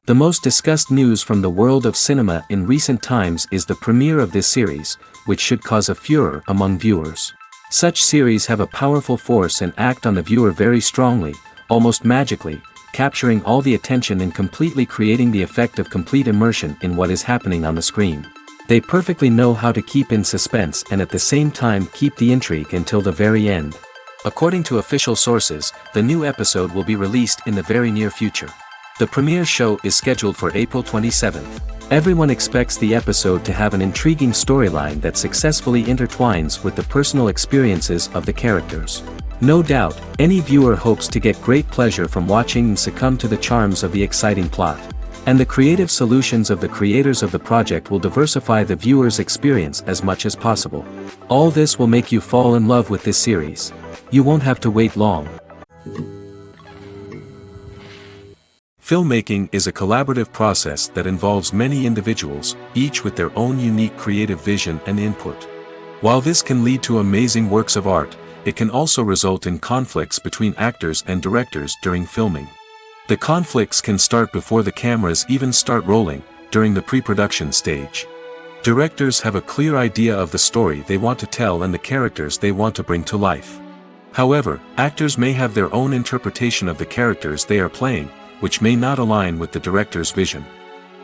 The most discussed news from the world of cinema in recent times is the premiere of this series, which should cause a furor among viewers. Such series have a powerful force and act on the viewer very strongly, almost magically, capturing all the attention and completely creating the effect of complete immersion in what is happening on the screen. They perfectly know how to keep in suspense and at the same time keep the intrigue until the very end. According to official sources, the new episode will be released in the very near future. The premiere show is scheduled for April 27th. Everyone expects the episode to have an intriguing storyline that successfully intertwines with the personal experiences of the characters. No doubt, any viewer hopes to get great pleasure from watching and succumb to the charms of the exciting plot. And the creative solutions of the creators of the project will diversify the viewer's experience as much as possible. All this will make you fall in love with this series. You won't have to wait long. Filmmaking is a collaborative process that involves many individuals, each with their own unique creative vision and input. While this can lead to amazing works of art, it can also result in conflicts between actors and directors during filming. The conflicts can start before the cameras even start rolling, during the pre-production stage. Directors have a clear idea of the story they want to tell and the characters they want to bring to life. However, actors may have their own interpretation of the characters they are playing, which may not align with the director's vision.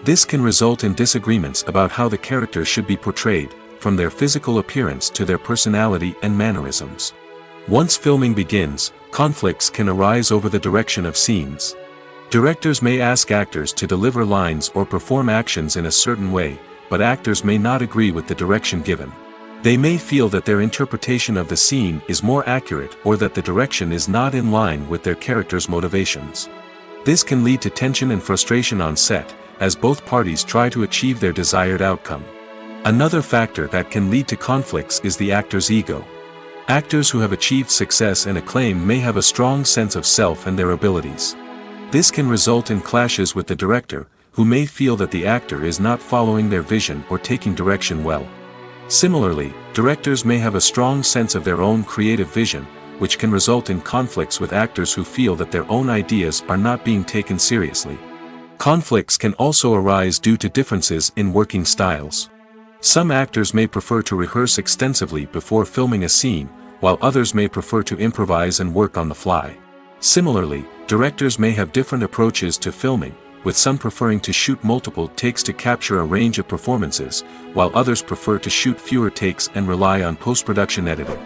This can result in disagreements about how the characters should be portrayed, from their physical appearance to their personality and mannerisms. Once filming begins, conflicts can arise over the direction of scenes. Directors may ask actors to deliver lines or perform actions in a certain way, but actors may not agree with the direction given. They may feel that their interpretation of the scene is more accurate or that the direction is not in line with their character's motivations. This can lead to tension and frustration on set, as both parties try to achieve their desired outcome. Another factor that can lead to conflicts is the actor's ego. Actors who have achieved success and acclaim may have a strong sense of self and their abilities. This can result in clashes with the director, who may feel that the actor is not following their vision or taking direction well. Similarly, directors may have a strong sense of their own creative vision, which can result in conflicts with actors who feel that their own ideas are not being taken seriously. Conflicts can also arise due to differences in working styles. Some actors may prefer to rehearse extensively before filming a scene, while others may prefer to improvise and work on the fly. Similarly, directors may have different approaches to filming, with some preferring to shoot multiple takes to capture a range of performances, while others prefer to shoot fewer takes and rely on post-production editing.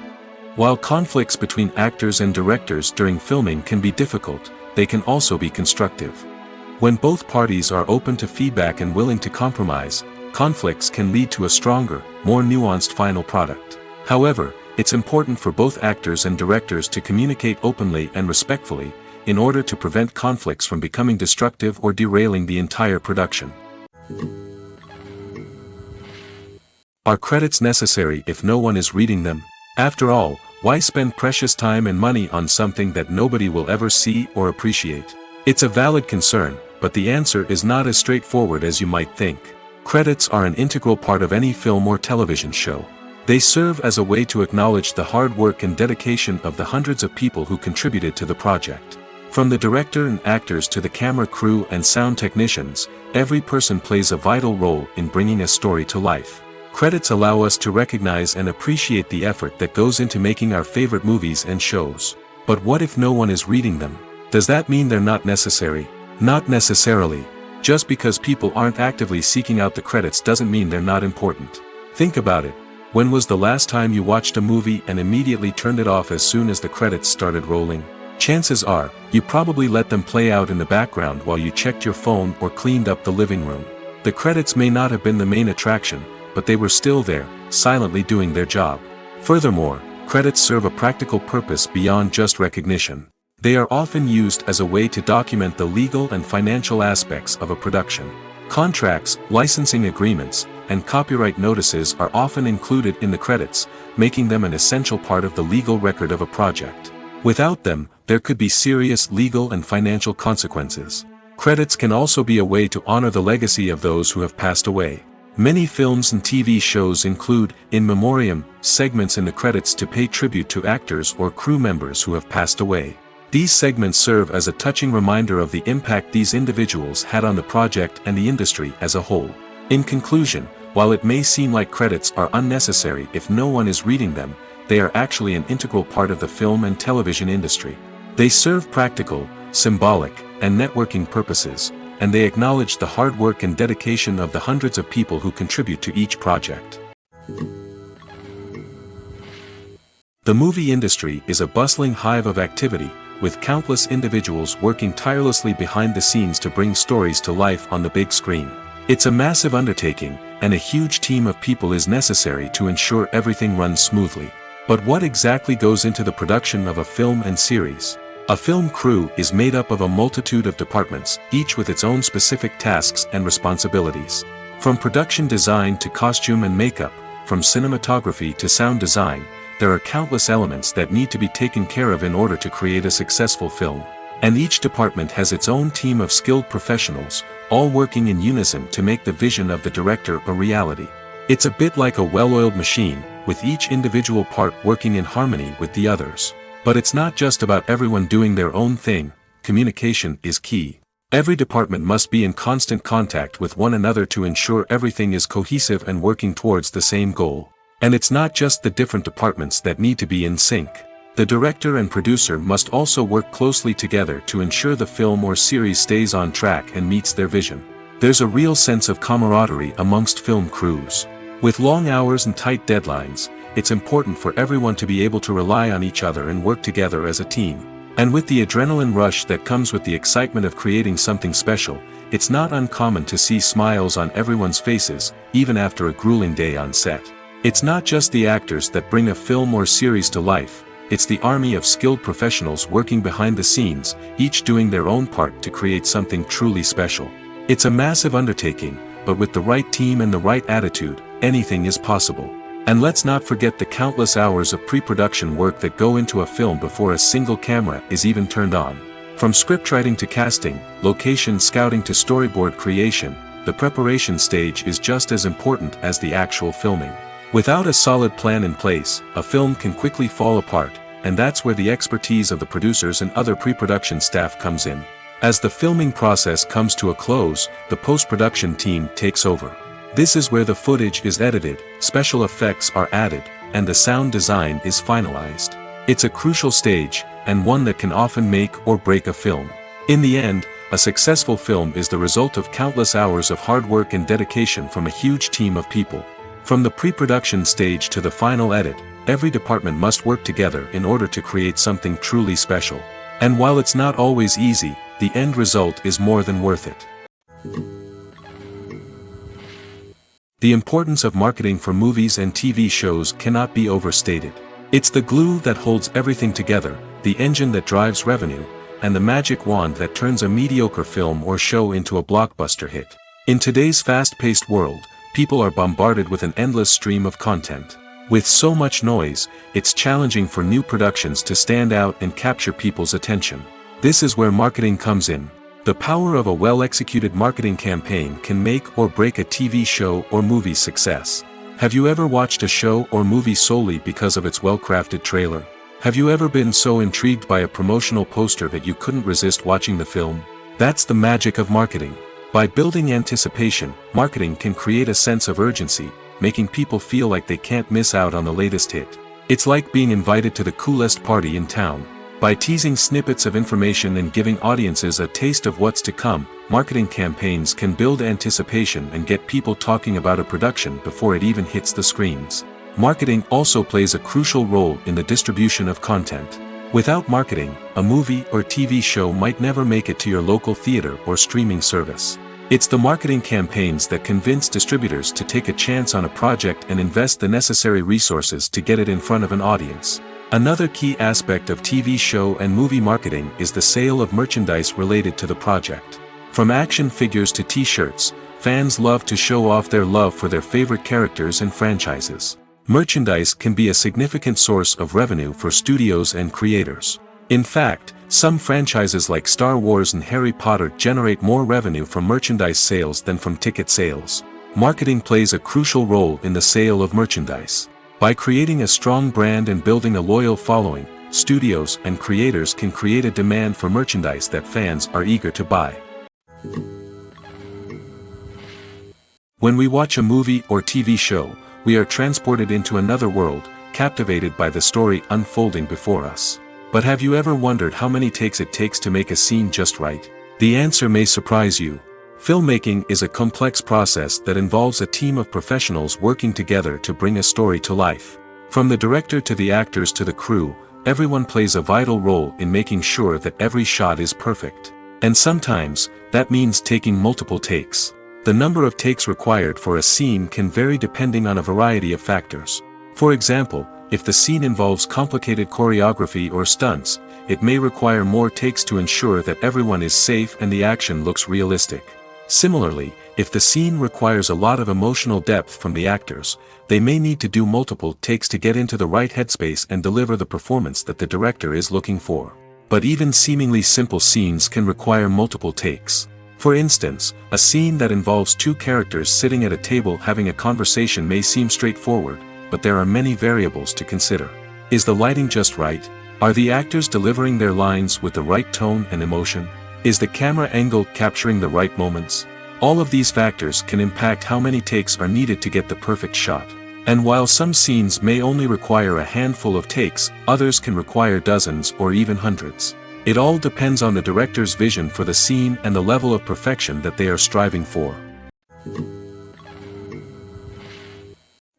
While conflicts between actors and directors during filming can be difficult, they can also be constructive. When both parties are open to feedback and willing to compromise, conflicts can lead to a stronger, more nuanced final product. However, it's important for both actors and directors to communicate openly and respectfully, in order to prevent conflicts from becoming destructive or derailing the entire production. Are credits necessary if no one is reading them? After all, why spend precious time and money on something that nobody will ever see or appreciate? It's a valid concern, but the answer is not as straightforward as you might think. Credits are an integral part of any film or television show. They serve as a way to acknowledge the hard work and dedication of the hundreds of people who contributed to the project. From the director and actors to the camera crew and sound technicians, every person plays a vital role in bringing a story to life. Credits allow us to recognize and appreciate the effort that goes into making our favorite movies and shows. But what if no one is reading them? Does that mean they're not necessary? Not necessarily. Just because people aren't actively seeking out the credits doesn't mean they're not important. Think about it. When was the last time you watched a movie and immediately turned it off as soon as the credits started rolling? Chances are, you probably let them play out in the background while you checked your phone or cleaned up the living room. The credits may not have been the main attraction, but they were still there, silently doing their job. Furthermore, credits serve a practical purpose beyond just recognition. They are often used as a way to document the legal and financial aspects of a production. Contracts, licensing agreements, and copyright notices are often included in the credits, making them an essential part of the legal record of a project. Without them, there could be serious legal and financial consequences. Credits can also be a way to honor the legacy of those who have passed away. Many films and TV shows include, in memoriam, segments in the credits to pay tribute to actors or crew members who have passed away. These segments serve as a touching reminder of the impact these individuals had on the project and the industry as a whole. In conclusion, while it may seem like credits are unnecessary if no one is reading them, they are actually an integral part of the film and television industry. They serve practical, symbolic, and networking purposes, and they acknowledge the hard work and dedication of the hundreds of people who contribute to each project. The movie industry is a bustling hive of activity, with countless individuals working tirelessly behind the scenes to bring stories to life on the big screen. It's a massive undertaking, and a huge team of people is necessary to ensure everything runs smoothly. But what exactly goes into the production of a film and series? A film crew is made up of a multitude of departments, each with its own specific tasks and responsibilities. From production design to costume and makeup, from cinematography to sound design, there are countless elements that need to be taken care of in order to create a successful film. And each department has its own team of skilled professionals, all working in unison to make the vision of the director a reality. It's a bit like a well-oiled machine, with each individual part working in harmony with the others. But it's not just about everyone doing their own thing. Communication is key. Every department must be in constant contact with one another to ensure everything is cohesive and working towards the same goal. And it's not just the different departments that need to be in sync. The director and producer must also work closely together to ensure the film or series stays on track and meets their vision. There's a real sense of camaraderie amongst film crews. With long hours and tight deadlines, it's important for everyone to be able to rely on each other and work together as a team. And with the adrenaline rush that comes with the excitement of creating something special, it's not uncommon to see smiles on everyone's faces, even after a grueling day on set. It's not just the actors that bring a film or series to life, it's the army of skilled professionals working behind the scenes, each doing their own part to create something truly special. It's a massive undertaking, but with the right team and the right attitude, anything is possible. And let's not forget the countless hours of pre-production work that go into a film before a single camera is even turned on. From scriptwriting to casting, location scouting to storyboard creation, the preparation stage is just as important as the actual filming. Without a solid plan in place, a film can quickly fall apart, and that's where the expertise of the producers and other pre-production staff comes in. As the filming process comes to a close, the post-production team takes over. This is where the footage is edited, special effects are added, and the sound design is finalized. It's a crucial stage, and one that can often make or break a film. In the end, a successful film is the result of countless hours of hard work and dedication from a huge team of people. From the pre-production stage to the final edit, every department must work together in order to create something truly special. And while it's not always easy, the end result is more than worth it. The importance of marketing for movies and TV shows cannot be overstated. It's the glue that holds everything together, the engine that drives revenue, and the magic wand that turns a mediocre film or show into a blockbuster hit. In today's fast-paced world, people are bombarded with an endless stream of content. With so much noise, it's challenging for new productions to stand out and capture people's attention. This is where marketing comes in. The power of a well-executed marketing campaign can make or break a TV show or movie's success. Have you ever watched a show or movie solely because of its well-crafted trailer? Have you ever been so intrigued by a promotional poster that you couldn't resist watching the film? That's the magic of marketing. By building anticipation, marketing can create a sense of urgency, making people feel like they can't miss out on the latest hit. It's like being invited to the coolest party in town. By teasing snippets of information and giving audiences a taste of what's to come, marketing campaigns can build anticipation and get people talking about a production before it even hits the screens. Marketing also plays a crucial role in the distribution of content. Without marketing, a movie or TV show might never make it to your local theater or streaming service. It's the marketing campaigns that convince distributors to take a chance on a project and invest the necessary resources to get it in front of an audience. Another key aspect of TV show and movie marketing is the sale of merchandise related to the project. From action figures to t-shirts, fans love to show off their love for their favorite characters and franchises. Merchandise can be a significant source of revenue for studios and creators. In fact, some franchises like Star Wars and Harry Potter generate more revenue from merchandise sales than from ticket sales. Marketing plays a crucial role in the sale of merchandise. By creating a strong brand and building a loyal following, studios and creators can create a demand for merchandise that fans are eager to buy. When we watch a movie or TV show, we are transported into another world, captivated by the story unfolding before us. But have you ever wondered how many takes it takes to make a scene just right? The answer may surprise you. Filmmaking is a complex process that involves a team of professionals working together to bring a story to life. From the director to the actors to the crew, everyone plays a vital role in making sure that every shot is perfect. And sometimes, that means taking multiple takes. The number of takes required for a scene can vary depending on a variety of factors. For example, if the scene involves complicated choreography or stunts, it may require more takes to ensure that everyone is safe and the action looks realistic. Similarly, if the scene requires a lot of emotional depth from the actors, they may need to do multiple takes to get into the right headspace and deliver the performance that the director is looking for. But even seemingly simple scenes can require multiple takes. For instance, a scene that involves two characters sitting at a table having a conversation may seem straightforward, but there are many variables to consider. Is the lighting just right? Are the actors delivering their lines with the right tone and emotion? Is the camera angle capturing the right moments? All of these factors can impact how many takes are needed to get the perfect shot. And while some scenes may only require a handful of takes, others can require dozens or even hundreds. It all depends on the director's vision for the scene and the level of perfection that they are striving for.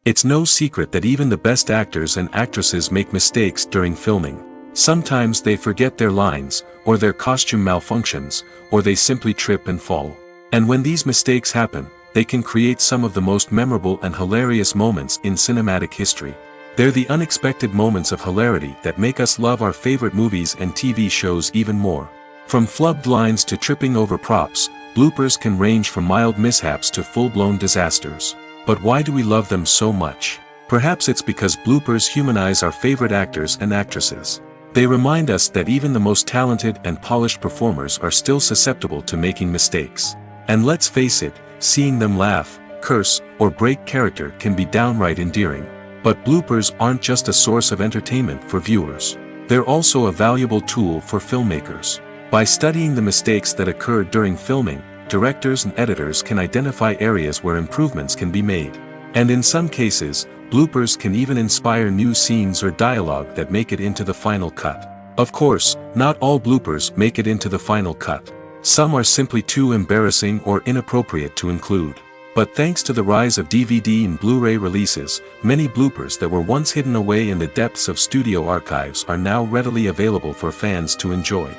It's no secret that even the best actors and actresses make mistakes during filming. Sometimes they forget their lines, or their costume malfunctions, or they simply trip and fall. And when these mistakes happen, they can create some of the most memorable and hilarious moments in cinematic history. They're the unexpected moments of hilarity that make us love our favorite movies and TV shows even more. From flubbed lines to tripping over props, bloopers can range from mild mishaps to full-blown disasters. But why do we love them so much? Perhaps it's because bloopers humanize our favorite actors and actresses. They remind us that even the most talented and polished performers are still susceptible to making mistakes. And let's face it, seeing them laugh, curse, or break character can be downright endearing. But bloopers aren't just a source of entertainment for viewers. They're also a valuable tool for filmmakers. By studying the mistakes that occurred during filming, directors and editors can identify areas where improvements can be made. And in some cases, bloopers can even inspire new scenes or dialogue that make it into the final cut. Of course, not all bloopers make it into the final cut. Some are simply too embarrassing or inappropriate to include. But thanks to the rise of DVD and Blu-ray releases, many bloopers that were once hidden away in the depths of studio archives are now readily available for fans to enjoy.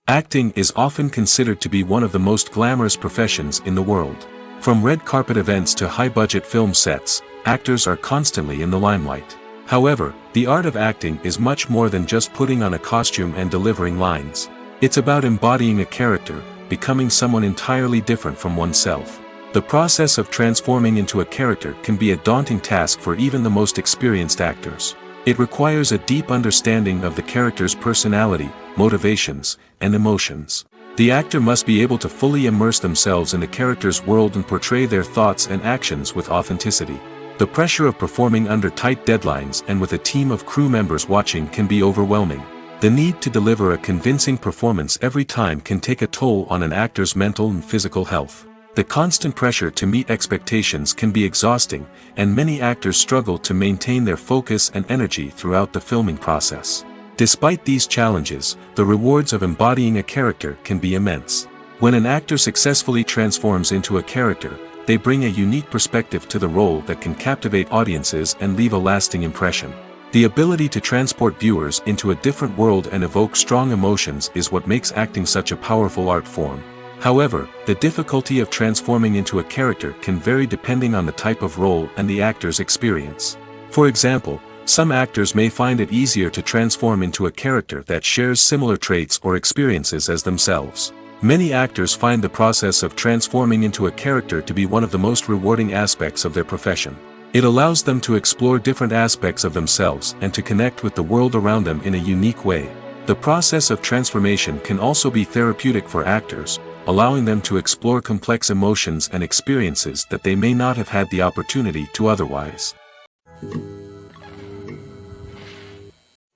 Acting is often considered to be one of the most glamorous professions in the world. From red carpet events to high-budget film sets, actors are constantly in the limelight. However, the art of acting is much more than just putting on a costume and delivering lines. It's about embodying a character, becoming someone entirely different from oneself. The process of transforming into a character can be a daunting task for even the most experienced actors. It requires a deep understanding of the character's personality, motivations, and emotions. The actor must be able to fully immerse themselves in the character's world and portray their thoughts and actions with authenticity. The pressure of performing under tight deadlines and with a team of crew members watching can be overwhelming. The need to deliver a convincing performance every time can take a toll on an actor's mental and physical health. The constant pressure to meet expectations can be exhausting, and many actors struggle to maintain their focus and energy throughout the filming process. Despite these challenges, the rewards of embodying a character can be immense. When an actor successfully transforms into a character, they bring a unique perspective to the role that can captivate audiences and leave a lasting impression. The ability to transport viewers into a different world and evoke strong emotions is what makes acting such a powerful art form. However, the difficulty of transforming into a character can vary depending on the type of role and the actor's experience. For example, some actors may find it easier to transform into a character that shares similar traits or experiences as themselves. Many actors find the process of transforming into a character to be one of the most rewarding aspects of their profession. It allows them to explore different aspects of themselves and to connect with the world around them in a unique way. The process of transformation can also be therapeutic for actors, allowing them to explore complex emotions and experiences that they may not have had the opportunity to otherwise.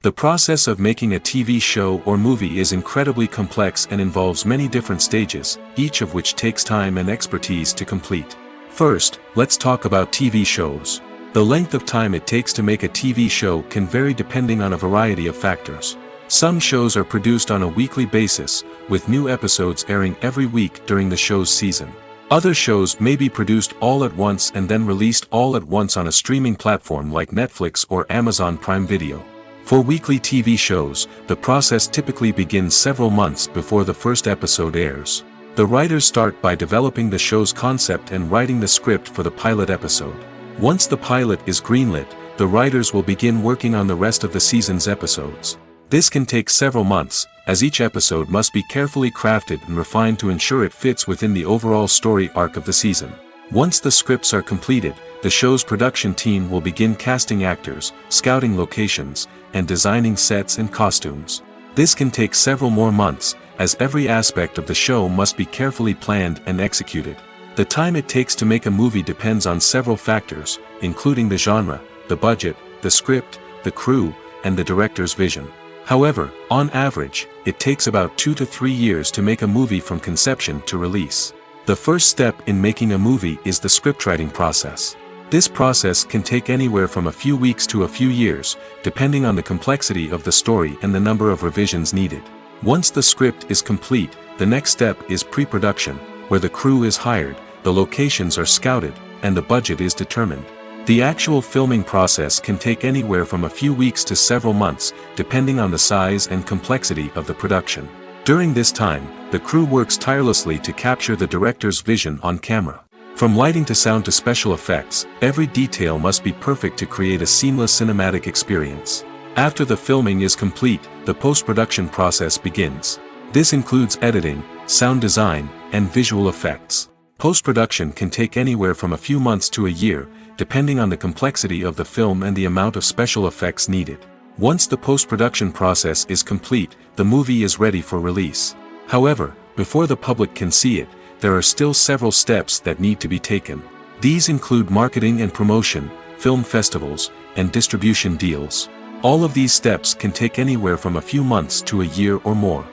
The process of making a TV show or movie is incredibly complex and involves many different stages, each of which takes time and expertise to complete. First, let's talk about TV shows. The length of time it takes to make a TV show can vary depending on a variety of factors. Some shows are produced on a weekly basis, with new episodes airing every week during the show's season. Other shows may be produced all at once and then released all at once on a streaming platform like Netflix or Amazon Prime Video. For weekly TV shows, the process typically begins several months before the first episode airs. The writers start by developing the show's concept and writing the script for the pilot episode. Once the pilot is greenlit, the writers will begin working on the rest of the season's episodes. This can take several months, as each episode must be carefully crafted and refined to ensure it fits within the overall story arc of the season. Once the scripts are completed, the show's production team will begin casting actors, scouting locations, and designing sets and costumes. This can take several more months, as every aspect of the show must be carefully planned and executed. The time it takes to make a movie depends on several factors, including the genre, the budget, the script, the crew, and the director's vision. However, on average, it takes about 2 to 3 years to make a movie from conception to release. The first step in making a movie is the scriptwriting process. This process can take anywhere from a few weeks to a few years, depending on the complexity of the story and the number of revisions needed. Once the script is complete, the next step is pre-production, where the crew is hired, the locations are scouted, and the budget is determined. The actual filming process can take anywhere from a few weeks to several months, depending on the size and complexity of the production. During this time, the crew works tirelessly to capture the director's vision on camera. From lighting to sound to special effects, every detail must be perfect to create a seamless cinematic experience. After the filming is complete, the post-production process begins. This includes editing, sound design, and visual effects. Post-production can take anywhere from a few months to a year, depending on the complexity of the film and the amount of special effects needed. Once the post-production process is complete, the movie is ready for release. However, before the public can see it, there are still several steps that need to be taken. These include marketing and promotion, film festivals, and distribution deals. All of these steps can take anywhere from a few months to a year or more.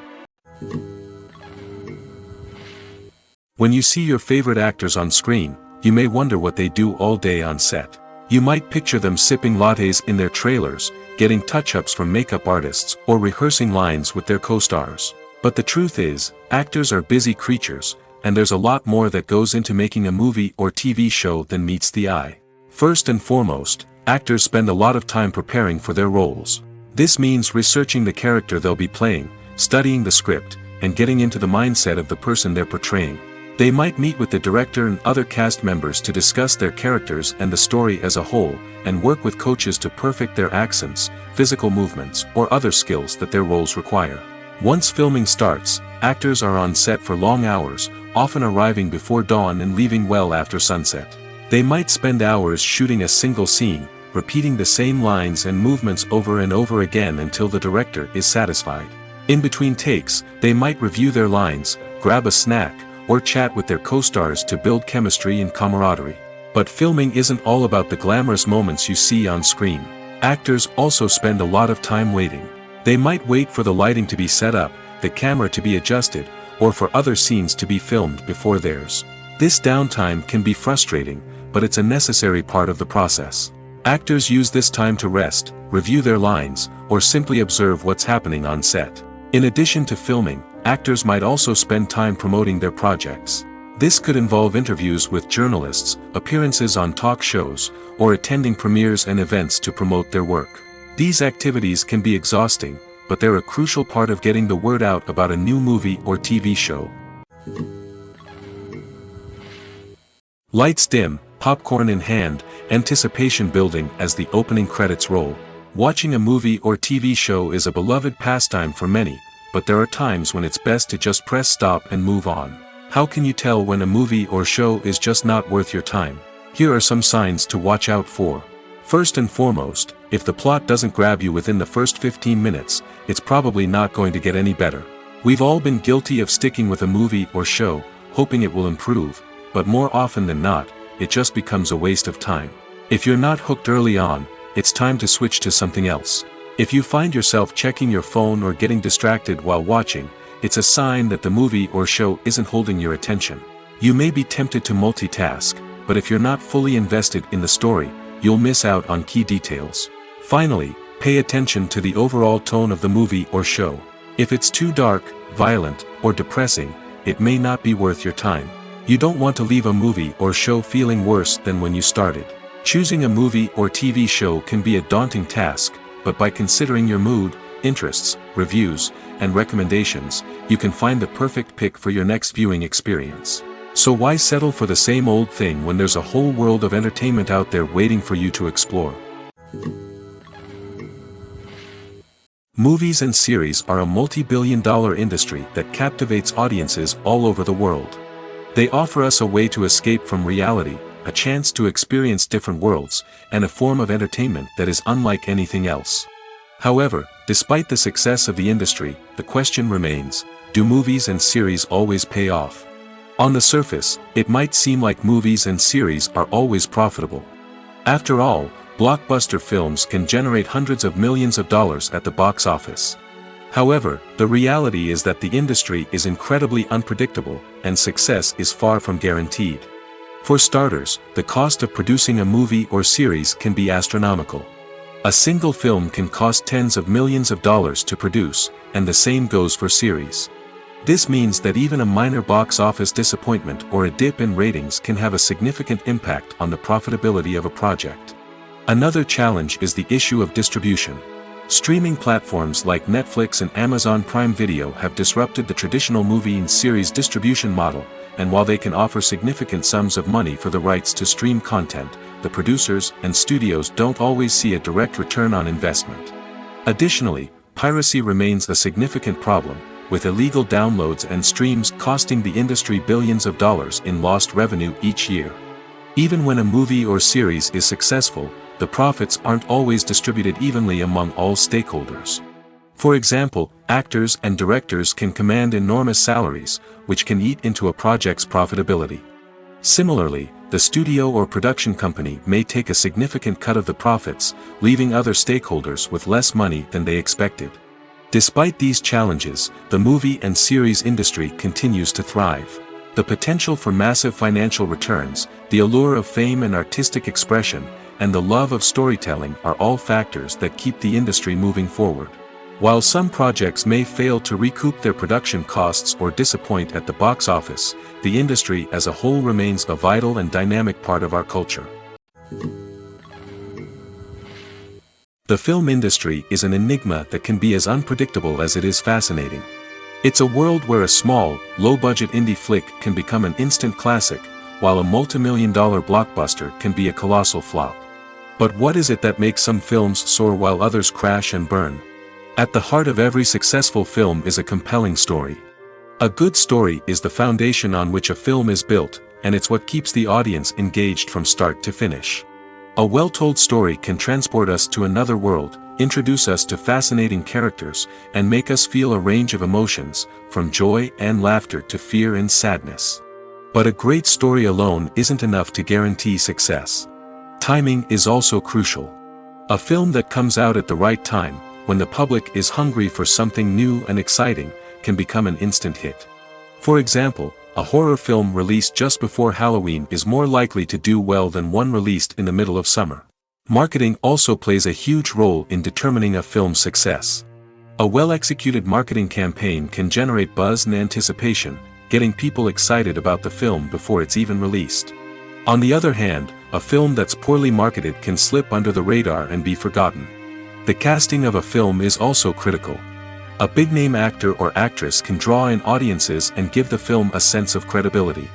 When you see your favorite actors on screen, you may wonder what they do all day on set. You might picture them sipping lattes in their trailers, getting touch-ups from makeup artists, or rehearsing lines with their co-stars. But the truth is, actors are busy creatures, and there's a lot more that goes into making a movie or TV show than meets the eye. First and foremost, actors spend a lot of time preparing for their roles. This means researching the character they'll be playing, studying the script, and getting into the mindset of the person they're portraying. They might meet with the director and other cast members to discuss their characters and the story as a whole, and work with coaches to perfect their accents, physical movements, or other skills that their roles require. Once filming starts, actors are on set for long hours, often arriving before dawn and leaving well after sunset. They might spend hours shooting a single scene, repeating the same lines and movements over and over again until the director is satisfied. In between takes, they might review their lines, grab a snack, or chat with their co-stars to build chemistry and camaraderie. But filming isn't all about the glamorous moments you see on screen. Actors also spend a lot of time waiting. They might wait for the lighting to be set up, the camera to be adjusted, or for other scenes to be filmed before theirs. This downtime can be frustrating, but it's a necessary part of the process. Actors use this time to rest, review their lines, or simply observe what's happening on set. In addition to filming, actors might also spend time promoting their projects. This could involve interviews with journalists, appearances on talk shows, or attending premieres and events to promote their work. These activities can be exhausting, but they're a crucial part of getting the word out about a new movie or TV show. Lights dim, popcorn in hand, anticipation building as the opening credits roll. Watching a movie or TV show is a beloved pastime for many, but there are times when it's best to just press stop and move on. How can you tell when a movie or show is just not worth your time? Here are some signs to watch out for. First and foremost, if the plot doesn't grab you within the first 15 minutes, it's probably not going to get any better. We've all been guilty of sticking with a movie or show, hoping it will improve, but more often than not, it just becomes a waste of time. If you're not hooked early on, it's time to switch to something else. If you find yourself checking your phone or getting distracted while watching, it's a sign that the movie or show isn't holding your attention. You may be tempted to multitask, but if you're not fully invested in the story, you'll miss out on key details. Finally, pay attention to the overall tone of the movie or show. If it's too dark, violent, or depressing, it may not be worth your time. You don't want to leave a movie or show feeling worse than when you started. Choosing a movie or TV show can be a daunting task, but by considering your mood, interests, reviews, and recommendations, you can find the perfect pick for your next viewing experience. So why settle for the same old thing when there's a whole world of entertainment out there waiting for you to explore? Movies and series are a multi-billion-dollar industry that captivates audiences all over the world. They offer us a way to escape from reality, a chance to experience different worlds, and a form of entertainment that is unlike anything else. However, despite the success of the industry, the question remains, do movies and series always pay off? On the surface, it might seem like movies and series are always profitable. After all, blockbuster films can generate hundreds of millions of dollars at the box office. However, the reality is that the industry is incredibly unpredictable, and success is far from guaranteed. For starters, the cost of producing a movie or series can be astronomical. A single film can cost tens of millions of dollars to produce, and the same goes for series. This means that even a minor box office disappointment or a dip in ratings can have a significant impact on the profitability of a project. Another challenge is the issue of distribution. Streaming platforms like Netflix and Amazon Prime Video have disrupted the traditional movie and series distribution model, and while they can offer significant sums of money for the rights to stream content, the producers and studios don't always see a direct return on investment. Additionally, piracy remains a significant problem, with illegal downloads and streams costing the industry billions of dollars in lost revenue each year. Even when a movie or series is successful, the profits aren't always distributed evenly among all stakeholders. For example, actors and directors can command enormous salaries, which can eat into a project's profitability. Similarly, the studio or production company may take a significant cut of the profits, leaving other stakeholders with less money than they expected. Despite these challenges, the movie and series industry continues to thrive. The potential for massive financial returns, the allure of fame and artistic expression, and the love of storytelling are all factors that keep the industry moving forward. While some projects may fail to recoup their production costs or disappoint at the box office, the industry as a whole remains a vital and dynamic part of our culture. The film industry is an enigma that can be as unpredictable as it is fascinating. It's a world where a small, low-budget indie flick can become an instant classic, while a multi-million-dollar blockbuster can be a colossal flop. But what is it that makes some films soar while others crash and burn? At the heart of every successful film is a compelling story. A good story is the foundation on which a film is built, and it's what keeps the audience engaged from start to finish. A well-told story can transport us to another world, introduce us to fascinating characters, and make us feel a range of emotions, from joy and laughter to fear and sadness. But a great story alone isn't enough to guarantee success. Timing is also crucial. A film that comes out at the right time, when the public is hungry for something new and exciting, can become an instant hit. For example, a horror film released just before Halloween is more likely to do well than one released in the middle of summer. Marketing also plays a huge role in determining a film's success. A well-executed marketing campaign can generate buzz and anticipation, getting people excited about the film before it's even released. On the other hand, a film that's poorly marketed can slip under the radar and be forgotten. The casting of a film is also critical. A big-name actor or actress can draw in audiences and give the film a sense of credibility.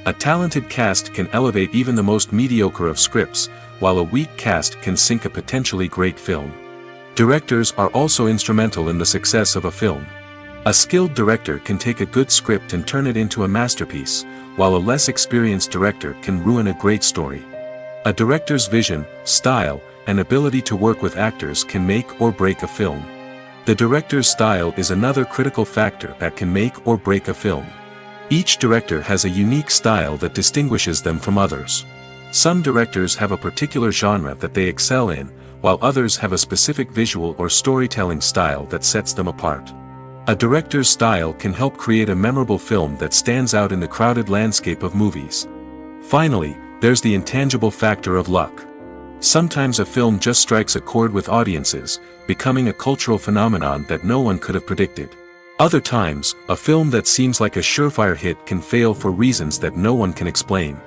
A talented cast can elevate even the most mediocre of scripts, while a weak cast can sink a potentially great film. Directors are also instrumental in the success of a film. A skilled director can take a good script and turn it into a masterpiece, while a less experienced director can ruin a great story. A director's vision, style, and ability to work with actors can make or break a film. The director's style is another critical factor that can make or break a film. Each director has a unique style that distinguishes them from others. Some directors have a particular genre that they excel in, while others have a specific visual or storytelling style that sets them apart. A director's style can help create a memorable film that stands out in the crowded landscape of movies. Finally, there's the intangible factor of luck. Sometimes a film just strikes a chord with audiences, becoming a cultural phenomenon that no one could have predicted. Other times, a film that seems like a surefire hit can fail for reasons that no one can explain.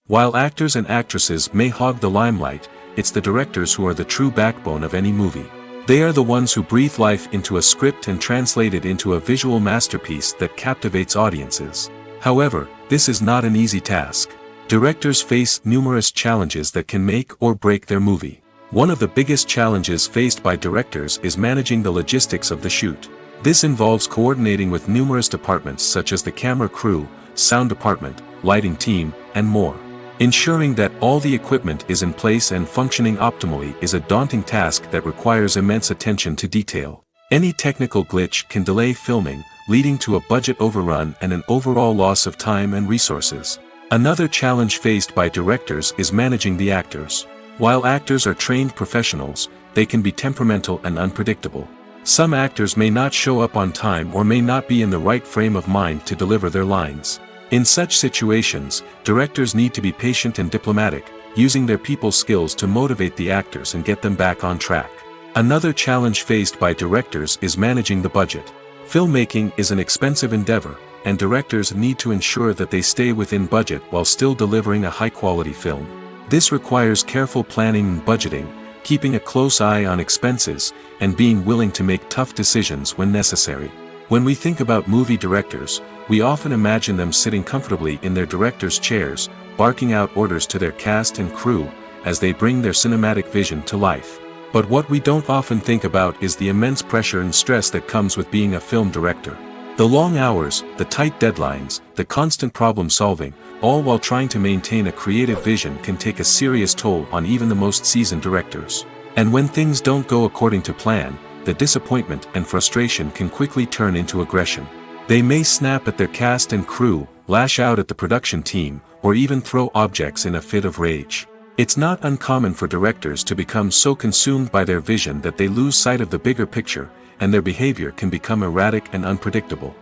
While actors and actresses may hog the limelight, it's the directors who are the true backbone of any movie. They are the ones who breathe life into a script and translate it into a visual masterpiece that captivates audiences. However, this is not an easy task. Directors face numerous challenges that can make or break their movie. One of the biggest challenges faced by directors is managing the logistics of the shoot. This involves coordinating with numerous departments such as the camera crew, sound department, lighting team, and more. Ensuring that all the equipment is in place and functioning optimally is a daunting task that requires immense attention to detail. Any technical glitch can delay filming, leading to a budget overrun and an overall loss of time and resources. Another challenge faced by directors is managing the actors. While actors are trained professionals, they can be temperamental and unpredictable. Some actors may not show up on time or may not be in the right frame of mind to deliver their lines. In such situations, directors need to be patient and diplomatic, using their people skills to motivate the actors and get them back on track. Another challenge faced by directors is managing the budget. Filmmaking is an expensive endeavor, and directors need to ensure that they stay within budget while still delivering a high-quality film. This requires careful planning and budgeting, keeping a close eye on expenses, and being willing to make tough decisions when necessary. When we think about movie directors, we often imagine them sitting comfortably in their director's chairs, barking out orders to their cast and crew, as they bring their cinematic vision to life. But what we don't often think about is the immense pressure and stress that comes with being a film director. The long hours, the tight deadlines, the constant problem solving, all while trying to maintain a creative vision can take a serious toll on even the most seasoned directors. And when things don't go according to plan, the disappointment and frustration can quickly turn into aggression. They may snap at their cast and crew, lash out at the production team, or even throw objects in a fit of rage. It's not uncommon for directors to become so consumed by their vision that they lose sight of the bigger picture, and their behavior can become erratic and unpredictable.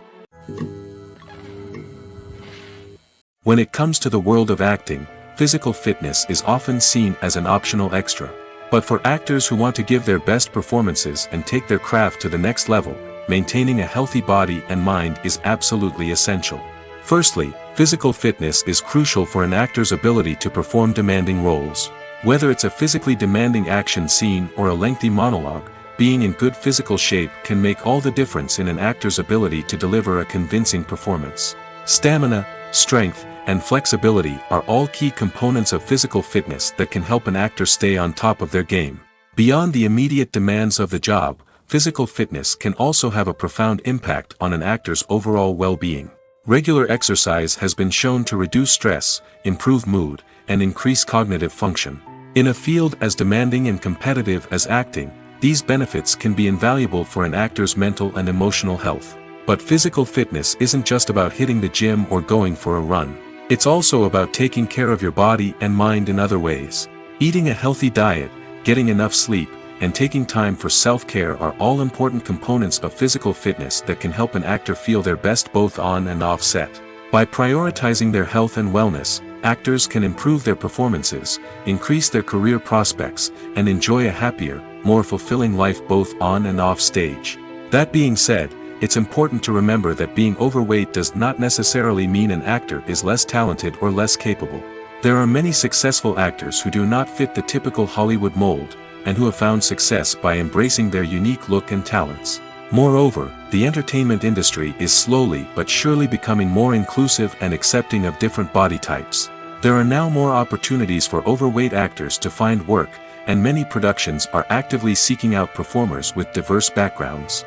When it comes to the world of acting, physical fitness is often seen as an optional extra. But for actors who want to give their best performances and take their craft to the next level, maintaining a healthy body and mind is absolutely essential. Firstly, physical fitness is crucial for an actor's ability to perform demanding roles. Whether it's a physically demanding action scene or a lengthy monologue, being in good physical shape can make all the difference in an actor's ability to deliver a convincing performance. Stamina, strength, and flexibility are all key components of physical fitness that can help an actor stay on top of their game. Beyond the immediate demands of the job, physical fitness can also have a profound impact on an actor's overall well-being. Regular exercise has been shown to reduce stress, improve mood, and increase cognitive function. In a field as demanding and competitive as acting, these benefits can be invaluable for an actor's mental and emotional health. But physical fitness isn't just about hitting the gym or going for a run. It's also about taking care of your body and mind in other ways. Eating a healthy diet, getting enough sleep, and taking time for self-care are all important components of physical fitness that can help an actor feel their best both on and off set. By prioritizing their health and wellness, actors can improve their performances, increase their career prospects, and enjoy a happier, more fulfilling life both on and off stage. That being said, it's important to remember that being overweight does not necessarily mean an actor is less talented or less capable. There are many successful actors who do not fit the typical Hollywood mold, and who have found success by embracing their unique look and talents. Moreover, the entertainment industry is slowly but surely becoming more inclusive and accepting of different body types. There are now more opportunities for overweight actors to find work, and many productions are actively seeking out performers with diverse backgrounds.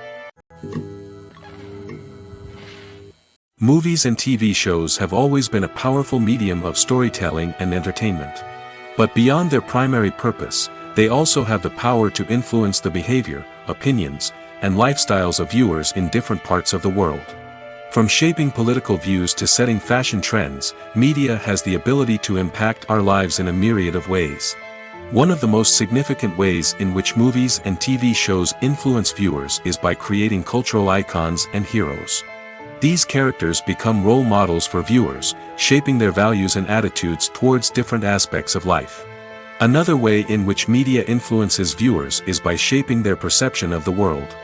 Movies and TV shows have always been a powerful medium of storytelling and entertainment. But beyond their primary purpose, they also have the power to influence the behavior, opinions, and lifestyles of viewers in different parts of the world. From shaping political views to setting fashion trends, media has the ability to impact our lives in a myriad of ways. One of the most significant ways in which movies and TV shows influence viewers is by creating cultural icons and heroes. These characters become role models for viewers, shaping their values and attitudes towards different aspects of life. Another way in which media influences viewers is by shaping their perception of the world.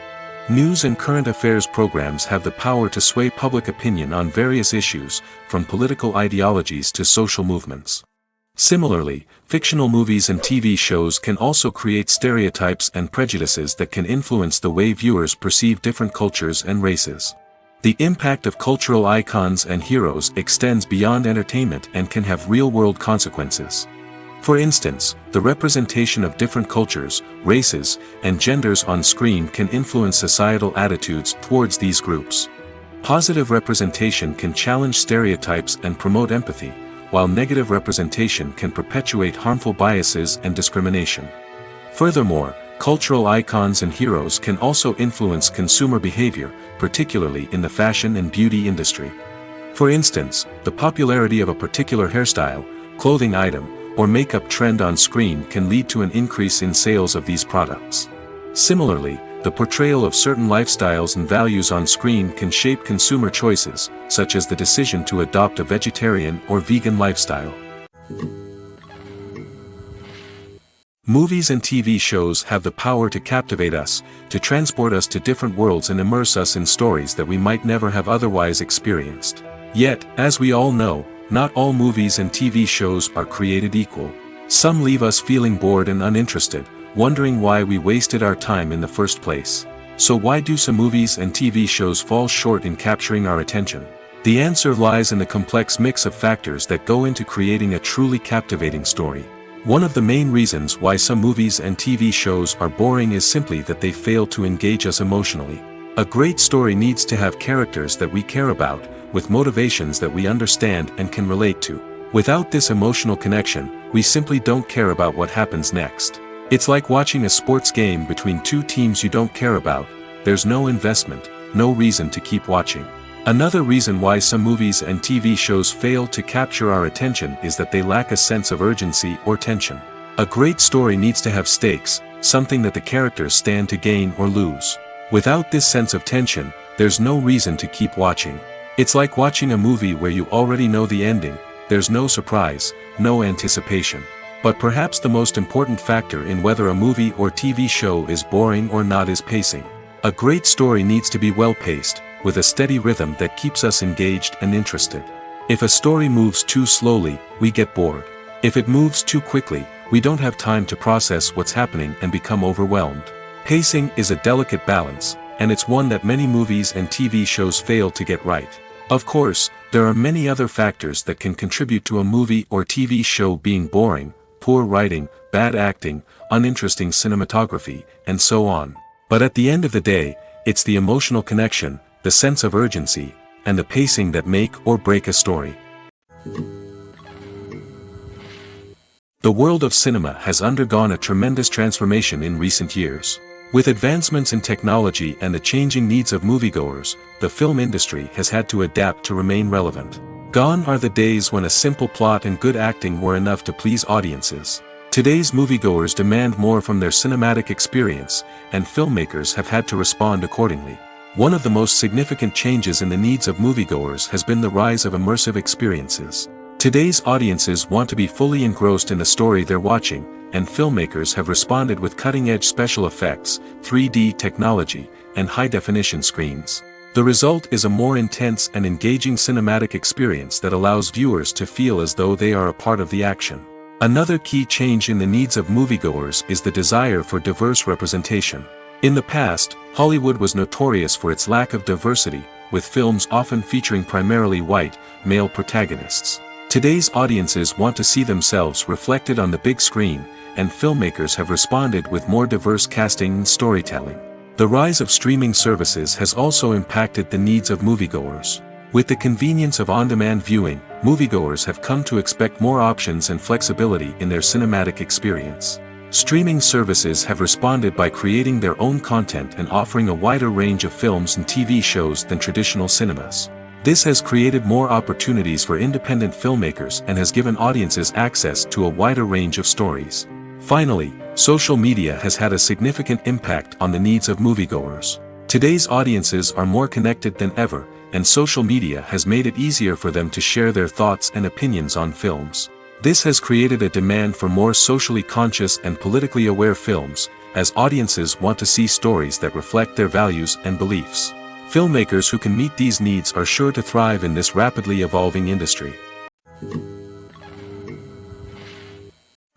News and current affairs programs have the power to sway public opinion on various issues, from political ideologies to social movements. Similarly, fictional movies and TV shows can also create stereotypes and prejudices that can influence the way viewers perceive different cultures and races. The impact of cultural icons and heroes extends beyond entertainment and can have real-world consequences. For instance, the representation of different cultures, races, and genders on screen can influence societal attitudes towards these groups. Positive representation can challenge stereotypes and promote empathy, while negative representation can perpetuate harmful biases and discrimination. Furthermore, cultural icons and heroes can also influence consumer behavior, particularly in the fashion and beauty industry. For instance, the popularity of a particular hairstyle, clothing item, or makeup trend on screen can lead to an increase in sales of these products. Similarly, the portrayal of certain lifestyles and values on screen can shape consumer choices, such as the decision to adopt a vegetarian or vegan lifestyle. Movies and TV shows have the power to captivate us, to transport us to different worlds and immerse us in stories that we might never have otherwise experienced. Yet, as we all know, not all movies and TV shows are created equal. Some leave us feeling bored and uninterested, wondering why we wasted our time in the first place. So why do some movies and TV shows fall short in capturing our attention? The answer lies in the complex mix of factors that go into creating a truly captivating story. One of the main reasons why some movies and TV shows are boring is simply that they fail to engage us emotionally. A great story needs to have characters that we care about, with motivations that we understand and can relate to. Without this emotional connection, we simply don't care about what happens next. It's like watching a sports game between two teams you don't care about. There's no investment, no reason to keep watching. Another reason why some movies and TV shows fail to capture our attention is that they lack a sense of urgency or tension. A great story needs to have stakes, something that the characters stand to gain or lose. Without this sense of tension, there's no reason to keep watching. It's like watching a movie where you already know the ending. There's no surprise, no anticipation. But perhaps the most important factor in whether a movie or TV show is boring or not is pacing. A great story needs to be well-paced, with a steady rhythm that keeps us engaged and interested. If a story moves too slowly, we get bored. If it moves too quickly, we don't have time to process what's happening and become overwhelmed. Pacing is a delicate balance, and it's one that many movies and TV shows fail to get right. Of course, there are many other factors that can contribute to a movie or TV show being boring: poor writing, bad acting, uninteresting cinematography, and so on. But at the end of the day, it's the emotional connection, the sense of urgency, and the pacing that make or break a story. The world of cinema has undergone a tremendous transformation in recent years. With advancements in technology and the changing needs of moviegoers, the film industry has had to adapt to remain relevant. Gone are the days when a simple plot and good acting were enough to please audiences. Today's moviegoers demand more from their cinematic experience, and filmmakers have had to respond accordingly. One of the most significant changes in the needs of moviegoers has been the rise of immersive experiences. Today's audiences want to be fully engrossed in the story they're watching, and filmmakers have responded with cutting-edge special effects, 3D technology, and high-definition screens. The result is a more intense and engaging cinematic experience that allows viewers to feel as though they are a part of the action. Another key change in the needs of moviegoers is the desire for diverse representation. In the past, Hollywood was notorious for its lack of diversity, with films often featuring primarily white, male protagonists. Today's audiences want to see themselves reflected on the big screen, and filmmakers have responded with more diverse casting and storytelling. The rise of streaming services has also impacted the needs of moviegoers. With the convenience of on-demand viewing, moviegoers have come to expect more options and flexibility in their cinematic experience. Streaming services have responded by creating their own content and offering a wider range of films and TV shows than traditional cinemas. This has created more opportunities for independent filmmakers and has given audiences access to a wider range of stories. Finally, social media has had a significant impact on the needs of moviegoers. Today's audiences are more connected than ever, and social media has made it easier for them to share their thoughts and opinions on films. This has created a demand for more socially conscious and politically aware films, as audiences want to see stories that reflect their values and beliefs. Filmmakers who can meet these needs are sure to thrive in this rapidly evolving industry.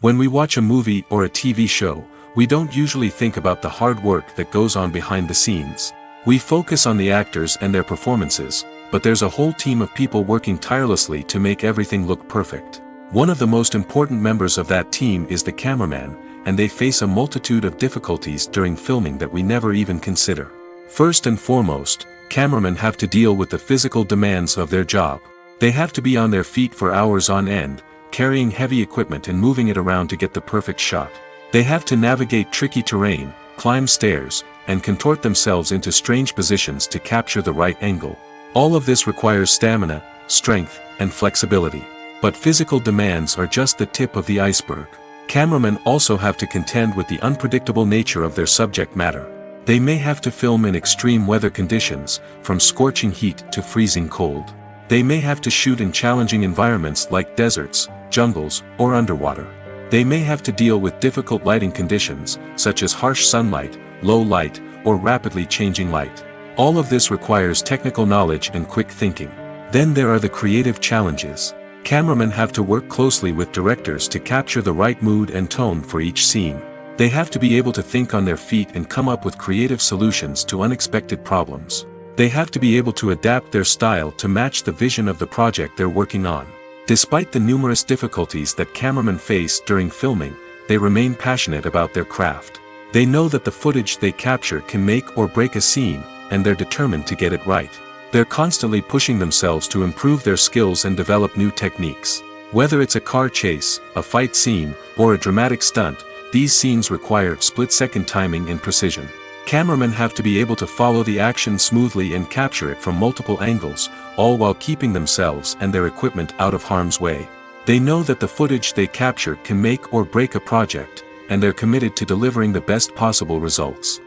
When we watch a movie or a TV show, we don't usually think about the hard work that goes on behind the scenes. We focus on the actors and their performances, but there's a whole team of people working tirelessly to make everything look perfect. One of the most important members of that team is the cameraman, and they face a multitude of difficulties during filming that we never even consider. First and foremost, cameramen have to deal with the physical demands of their job. They have to be on their feet for hours on end, carrying heavy equipment and moving it around to get the perfect shot. They have to navigate tricky terrain, climb stairs, and contort themselves into strange positions to capture the right angle. All of this requires stamina, strength, and flexibility. But physical demands are just the tip of the iceberg. Cameramen also have to contend with the unpredictable nature of their subject matter. They may have to film in extreme weather conditions, from scorching heat to freezing cold. They may have to shoot in challenging environments like deserts, jungles, or underwater. They may have to deal with difficult lighting conditions, such as harsh sunlight, low light, or rapidly changing light. All of this requires technical knowledge and quick thinking. Then there are the creative challenges. Cameramen have to work closely with directors to capture the right mood and tone for each scene. They have to be able to think on their feet and come up with creative solutions to unexpected problems. They have to be able to adapt their style to match the vision of the project they're working on. Despite the numerous difficulties that cameramen face during filming, they remain passionate about their craft. They know that the footage they capture can make or break a scene, and they're determined to get it right. They're constantly pushing themselves to improve their skills and develop new techniques. Whether it's a car chase, a fight scene, or a dramatic stunt, these scenes require split-second timing and precision. Cameramen have to be able to follow the action smoothly and capture it from multiple angles, all while keeping themselves and their equipment out of harm's way. They know that the footage they capture can make or break a project, and they're committed to delivering the best possible results.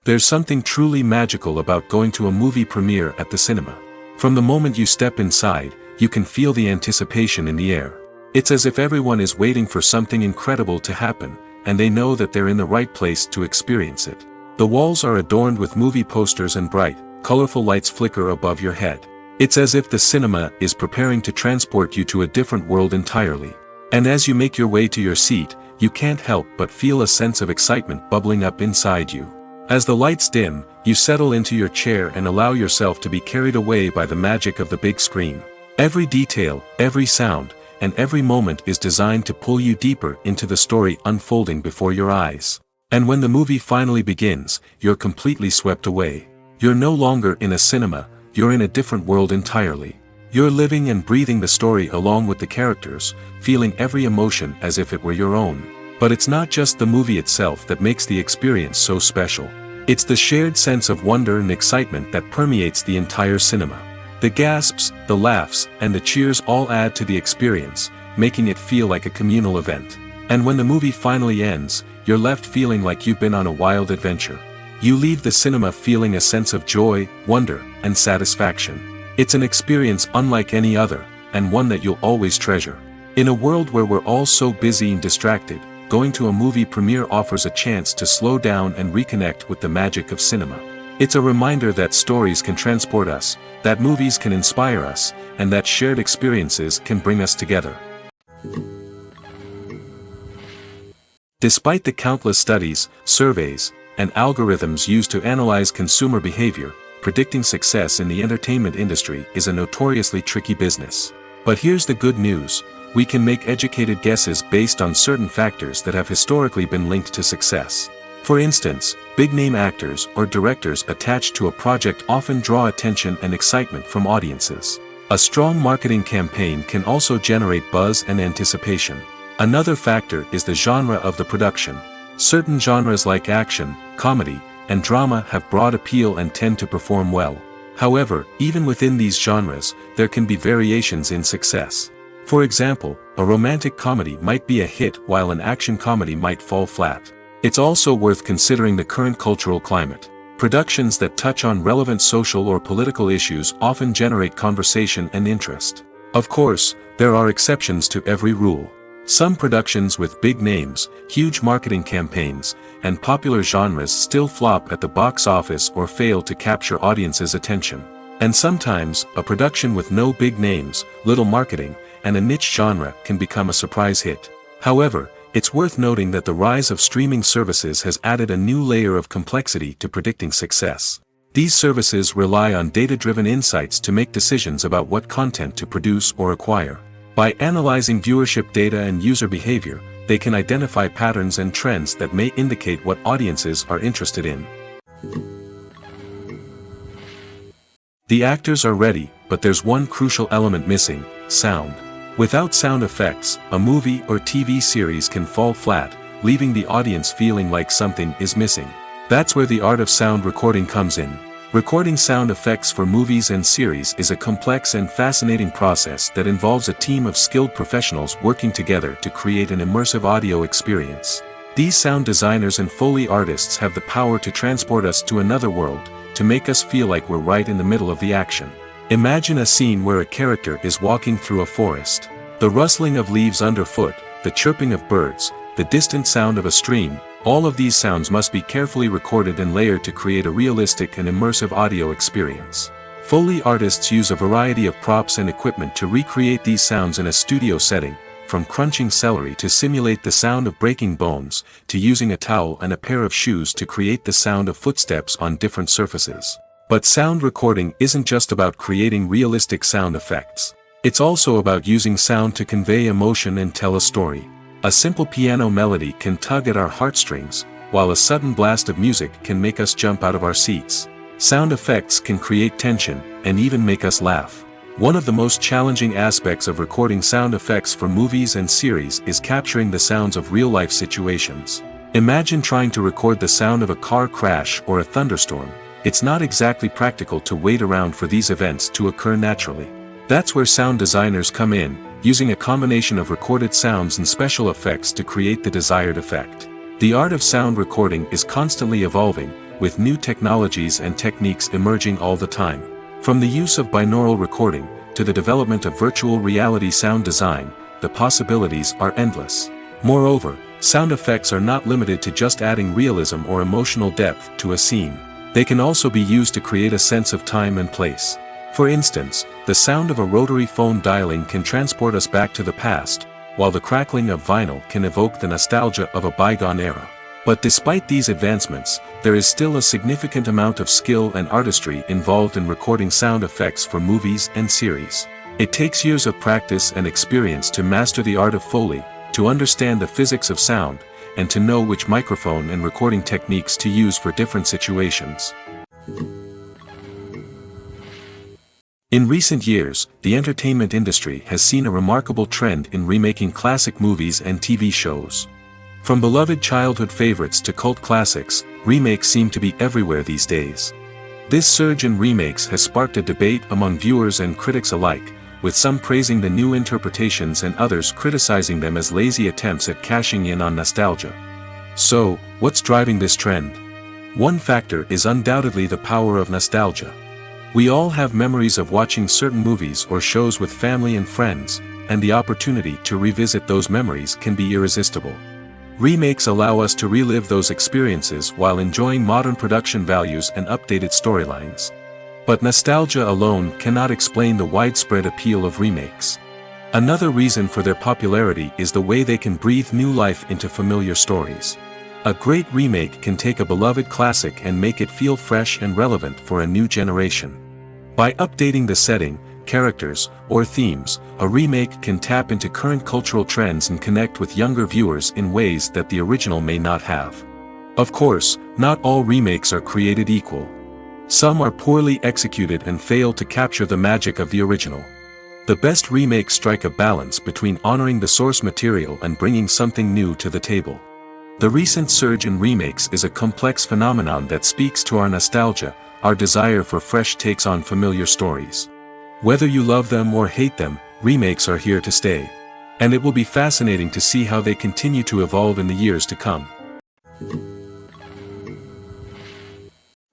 There's something truly magical about going to a movie premiere at the cinema. From the moment you step inside, you can feel the anticipation in the air. It's as if everyone is waiting for something incredible to happen, and they know that they're in the right place to experience it. The walls are adorned with movie posters and bright, colorful lights flicker above your head. It's as if the cinema is preparing to transport you to a different world entirely. And as you make your way to your seat, you can't help but feel a sense of excitement bubbling up inside you. As the lights dim, you settle into your chair and allow yourself to be carried away by the magic of the big screen. Every detail, every sound, and every moment is designed to pull you deeper into the story unfolding before your eyes. And when the movie finally begins, you're completely swept away. You're no longer in a cinema, you're in a different world entirely. You're living and breathing the story along with the characters, feeling every emotion as if it were your own. But it's not just the movie itself that makes the experience so special. It's the shared sense of wonder and excitement that permeates the entire cinema. The gasps, the laughs, and the cheers all add to the experience, making it feel like a communal event. And when the movie finally ends, you're left feeling like you've been on a wild adventure. You leave the cinema feeling a sense of joy, wonder, and satisfaction. It's an experience unlike any other, and one that you'll always treasure. In a world where we're all so busy and distracted, going to a movie premiere offers a chance to slow down and reconnect with the magic of cinema. It's a reminder that stories can transport us, that movies can inspire us, and that shared experiences can bring us together. Despite the countless studies, surveys, and algorithms used to analyze consumer behavior, predicting success in the entertainment industry is a notoriously tricky business. But here's the good news. We can make educated guesses based on certain factors that have historically been linked to success. For instance, big-name actors or directors attached to a project often draw attention and excitement from audiences. A strong marketing campaign can also generate buzz and anticipation. Another factor is the genre of the production. Certain genres like action, comedy, and drama have broad appeal and tend to perform well. However, even within these genres, there can be variations in success. For example, a romantic comedy might be a hit while an action comedy might fall flat. It's also worth considering the current cultural climate. Productions that touch on relevant social or political issues often generate conversation and interest. Of course, there are exceptions to every rule. Some productions with big names, huge marketing campaigns, and popular genres still flop at the box office or fail to capture audiences' attention. And sometimes, a production with no big names, little marketing, and a niche genre can become a surprise hit. However, it's worth noting that the rise of streaming services has added a new layer of complexity to predicting success. These services rely on data-driven insights to make decisions about what content to produce or acquire. By analyzing viewership data and user behavior, they can identify patterns and trends that may indicate what audiences are interested in. The actors are ready, but there's one crucial element missing: sound. Without sound effects, a movie or TV series can fall flat, leaving the audience feeling like something is missing. That's where the art of sound recording comes in. Recording sound effects for movies and series is a complex and fascinating process that involves a team of skilled professionals working together to create an immersive audio experience. These sound designers and Foley artists have the power to transport us to another world, to make us feel like we're right in the middle of the action. Imagine a scene where a character is walking through a forest. The rustling of leaves underfoot, the chirping of birds, the distant sound of a stream, all of these sounds must be carefully recorded and layered to create a realistic and immersive audio experience. Foley artists use a variety of props and equipment to recreate these sounds in a studio setting, from crunching celery to simulate the sound of breaking bones, to using a towel and a pair of shoes to create the sound of footsteps on different surfaces. But sound recording isn't just about creating realistic sound effects. It's also about using sound to convey emotion and tell a story. A simple piano melody can tug at our heartstrings, while a sudden blast of music can make us jump out of our seats. Sound effects can create tension, and even make us laugh. One of the most challenging aspects of recording sound effects for movies and series is capturing the sounds of real-life situations. Imagine trying to record the sound of a car crash or a thunderstorm. It's not exactly practical to wait around for these events to occur naturally. That's where sound designers come in, using a combination of recorded sounds and special effects to create the desired effect. The art of sound recording is constantly evolving, with new technologies and techniques emerging all the time. From the use of binaural recording, to the development of virtual reality sound design, the possibilities are endless. Moreover, sound effects are not limited to just adding realism or emotional depth to a scene. They can also be used to create a sense of time and place. For instance, the sound of a rotary phone dialing can transport us back to the past, while the crackling of vinyl can evoke the nostalgia of a bygone era. But despite these advancements, there is still a significant amount of skill and artistry involved in recording sound effects for movies and series. It takes years of practice and experience to master the art of Foley, to understand the physics of sound, and to know which microphone and recording techniques to use for different situations. In recent years, the entertainment industry has seen a remarkable trend in remaking classic movies and TV shows. From beloved childhood favorites to cult classics, remakes seem to be everywhere these days. This surge in remakes has sparked a debate among viewers and critics alike, with some praising the new interpretations and others criticizing them as lazy attempts at cashing in on nostalgia. So, what's driving this trend? One factor is undoubtedly the power of nostalgia. We all have memories of watching certain movies or shows with family and friends, and the opportunity to revisit those memories can be irresistible. Remakes allow us to relive those experiences while enjoying modern production values and updated storylines. But nostalgia alone cannot explain the widespread appeal of remakes. Another reason for their popularity is the way they can breathe new life into familiar stories. A great remake can take a beloved classic and make it feel fresh and relevant for a new generation. By updating the setting, characters, or themes, a remake can tap into current cultural trends and connect with younger viewers in ways that the original may not have. Of course, not all remakes are created equal. Some are poorly executed and fail to capture the magic of the original. The best remakes strike a balance between honoring the source material and bringing something new to the table. The recent surge in remakes is a complex phenomenon that speaks to our nostalgia, our desire for fresh takes on familiar stories. Whether you love them or hate them, remakes are here to stay. And it will be fascinating to see how they continue to evolve in the years to come.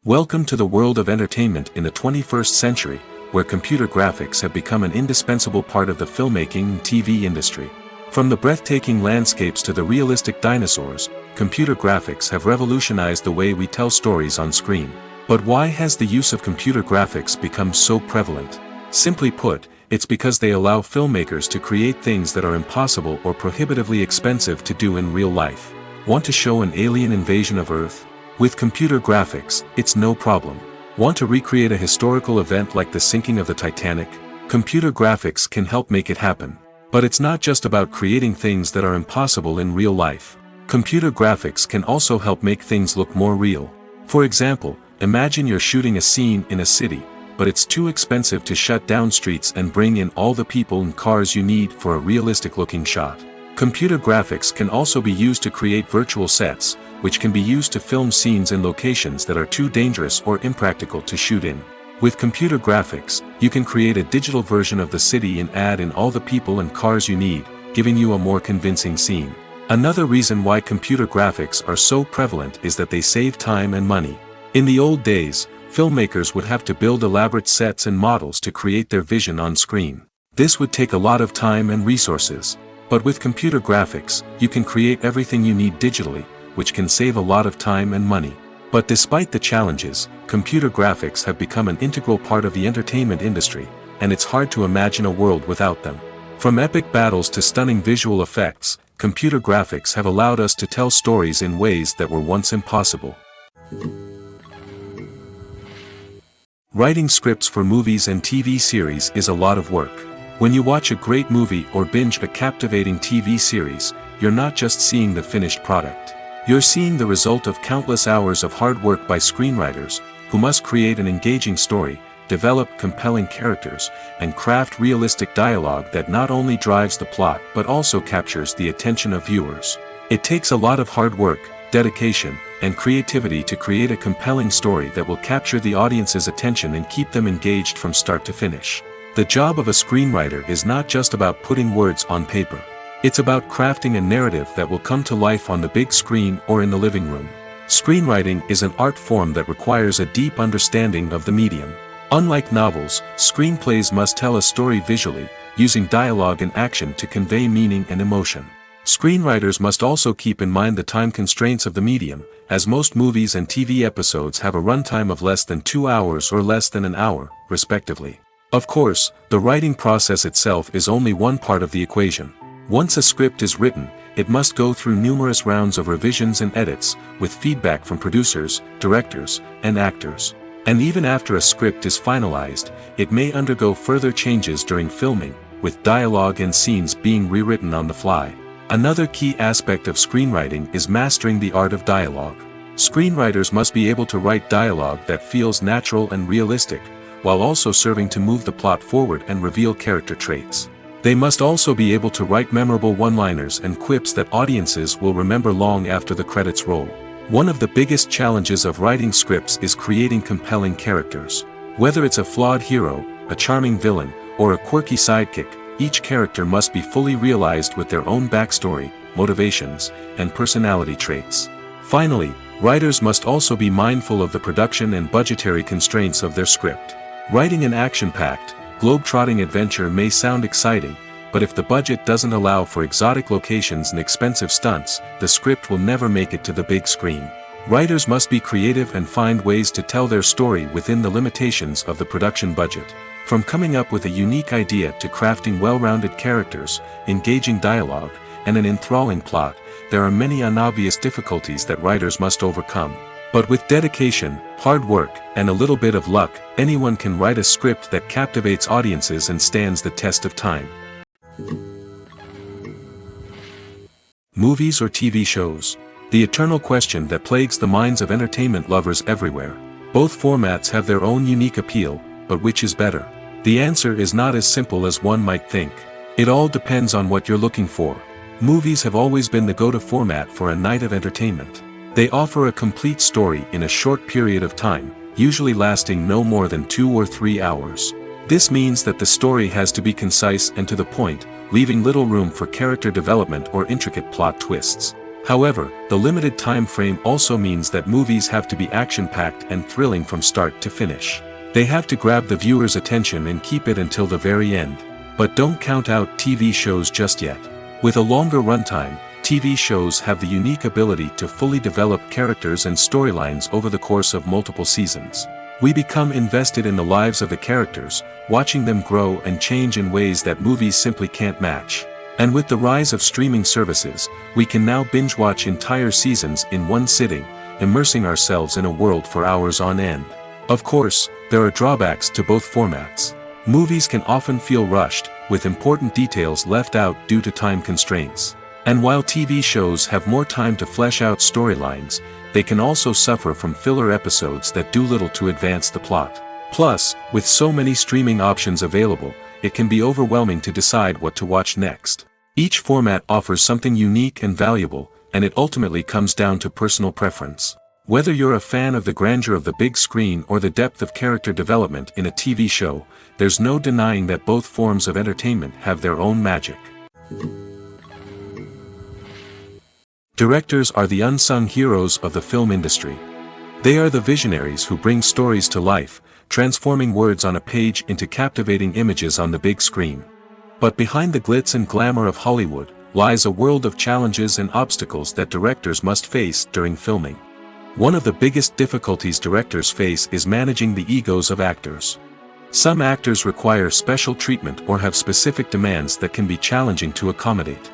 Welcome to the world of entertainment in the 21st century, where computer graphics have become an indispensable part of the filmmaking and TV industry. From the breathtaking landscapes to the realistic dinosaurs, computer graphics have revolutionized the way we tell stories on screen. But why has the use of computer graphics become so prevalent? Simply put, it's because they allow filmmakers to create things that are impossible or prohibitively expensive to do in real life. Want to show an alien invasion of Earth? With computer graphics, it's no problem. Want to recreate a historical event like the sinking of the Titanic? Computer graphics can help make it happen. But it's not just about creating things that are impossible in real life. Computer graphics can also help make things look more real. For example, imagine you're shooting a scene in a city, but it's too expensive to shut down streets and bring in all the people and cars you need for a realistic-looking shot. Computer graphics can also be used to create virtual sets, which can be used to film scenes in locations that are too dangerous or impractical to shoot in. With computer graphics, you can create a digital version of the city and add in all the people and cars you need, giving you a more convincing scene. Another reason why computer graphics are so prevalent is that they save time and money. In the old days, filmmakers would have to build elaborate sets and models to create their vision on screen. This would take a lot of time and resources. But with computer graphics, you can create everything you need digitally, which can save a lot of time and money. But despite the challenges, computer graphics have become an integral part of the entertainment industry, and it's hard to imagine a world without them. From epic battles to stunning visual effects, computer graphics have allowed us to tell stories in ways that were once impossible. Writing scripts for movies and TV series is a lot of work. When you watch a great movie or binge a captivating TV series, you're not just seeing the finished product. You're seeing the result of countless hours of hard work by screenwriters, who must create an engaging story, develop compelling characters, and craft realistic dialogue that not only drives the plot but also captures the attention of viewers. It takes a lot of hard work, dedication, and creativity to create a compelling story that will capture the audience's attention and keep them engaged from start to finish. The job of a screenwriter is not just about putting words on paper. It's about crafting a narrative that will come to life on the big screen or in the living room. Screenwriting is an art form that requires a deep understanding of the medium. Unlike novels, screenplays must tell a story visually, using dialogue and action to convey meaning and emotion. Screenwriters must also keep in mind the time constraints of the medium, as most movies and TV episodes have a runtime of less than 2 hours or less than an hour, respectively. Of course, the writing process itself is only one part of the equation. Once a script is written, it must go through numerous rounds of revisions and edits, with feedback from producers, directors, and actors. And even after a script is finalized, it may undergo further changes during filming, with dialogue and scenes being rewritten on the fly. Another key aspect of screenwriting is mastering the art of dialogue. Screenwriters must be able to write dialogue that feels natural and realistic, while also serving to move the plot forward and reveal character traits. They must also be able to write memorable one-liners and quips that audiences will remember long after the credits roll. One of the biggest challenges of writing scripts is creating compelling characters. Whether it's a flawed hero, a charming villain, or a quirky sidekick, each character must be fully realized with their own backstory, motivations, and personality traits. Finally, writers must also be mindful of the production and budgetary constraints of their script. Writing an action-packed, globe-trotting adventure may sound exciting, but if the budget doesn't allow for exotic locations and expensive stunts, the script will never make it to the big screen. Writers must be creative and find ways to tell their story within the limitations of the production budget. From coming up with a unique idea to crafting well-rounded characters, engaging dialogue, and an enthralling plot, there are many unobvious difficulties that writers must overcome. But with dedication, hard work, and a little bit of luck, anyone can write a script that captivates audiences and stands the test of time. Movies or TV shows? The eternal question that plagues the minds of entertainment lovers everywhere. Both formats have their own unique appeal, but which is better? The answer is not as simple as one might think. It all depends on what you're looking for. Movies have always been the go-to format for a night of entertainment. They offer a complete story in a short period of time, usually lasting no more than 2 or 3 hours. This means that the story has to be concise and to the point, leaving little room for character development or intricate plot twists. However, the limited time frame also means that movies have to be action-packed and thrilling from start to finish. They have to grab the viewer's attention and keep it until the very end. But don't count out TV shows just yet. With a longer runtime, TV shows have the unique ability to fully develop characters and storylines over the course of multiple seasons. We become invested in the lives of the characters, watching them grow and change in ways that movies simply can't match. And with the rise of streaming services, we can now binge-watch entire seasons in one sitting, immersing ourselves in a world for hours on end. Of course, there are drawbacks to both formats. Movies can often feel rushed, with important details left out due to time constraints. And while TV shows have more time to flesh out storylines, they can also suffer from filler episodes that do little to advance the plot. Plus, with so many streaming options available, it can be overwhelming to decide what to watch next. Each format offers something unique and valuable, and it ultimately comes down to personal preference. Whether you're a fan of the grandeur of the big screen or the depth of character development in a TV show, there's no denying that both forms of entertainment have their own magic. Directors are the unsung heroes of the film industry. They are the visionaries who bring stories to life, transforming words on a page into captivating images on the big screen. But behind the glitz and glamour of Hollywood, lies a world of challenges and obstacles that directors must face during filming. One of the biggest difficulties directors face is managing the egos of actors. Some actors require special treatment or have specific demands that can be challenging to accommodate.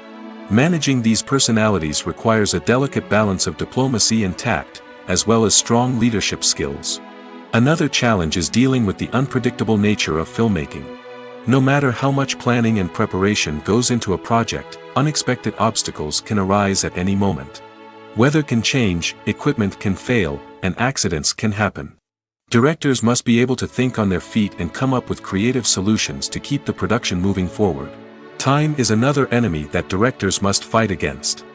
Managing these personalities requires a delicate balance of diplomacy and tact, as well as strong leadership skills. Another challenge is dealing with the unpredictable nature of filmmaking. No matter how much planning and preparation goes into a project, unexpected obstacles can arise at any moment. Weather can change, equipment can fail, and accidents can happen. Directors must be able to think on their feet and come up with creative solutions to keep the production moving forward. Time is another enemy that directors must fight against.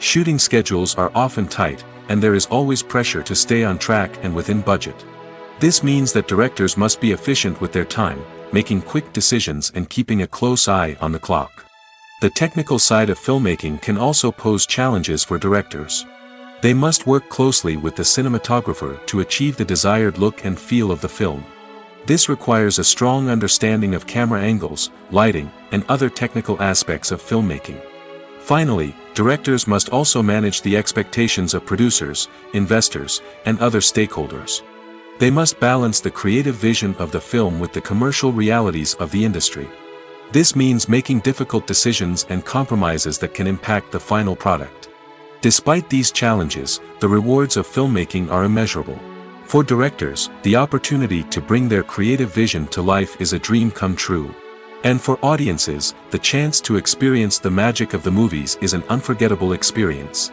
Shooting schedules are often tight, and there is always pressure to stay on track and within budget. This means that directors must be efficient with their time, making quick decisions and keeping a close eye on the clock. The technical side of filmmaking can also pose challenges for directors. They must work closely with the cinematographer to achieve the desired look and feel of the film. This requires a strong understanding of camera angles, lighting, and other technical aspects of filmmaking. Finally, directors must also manage the expectations of producers, investors, and other stakeholders. They must balance the creative vision of the film with the commercial realities of the industry. This means making difficult decisions and compromises that can impact the final product. Despite these challenges, the rewards of filmmaking are immeasurable. For directors, the opportunity to bring their creative vision to life is a dream come true. And for audiences, the chance to experience the magic of the movies is an unforgettable experience.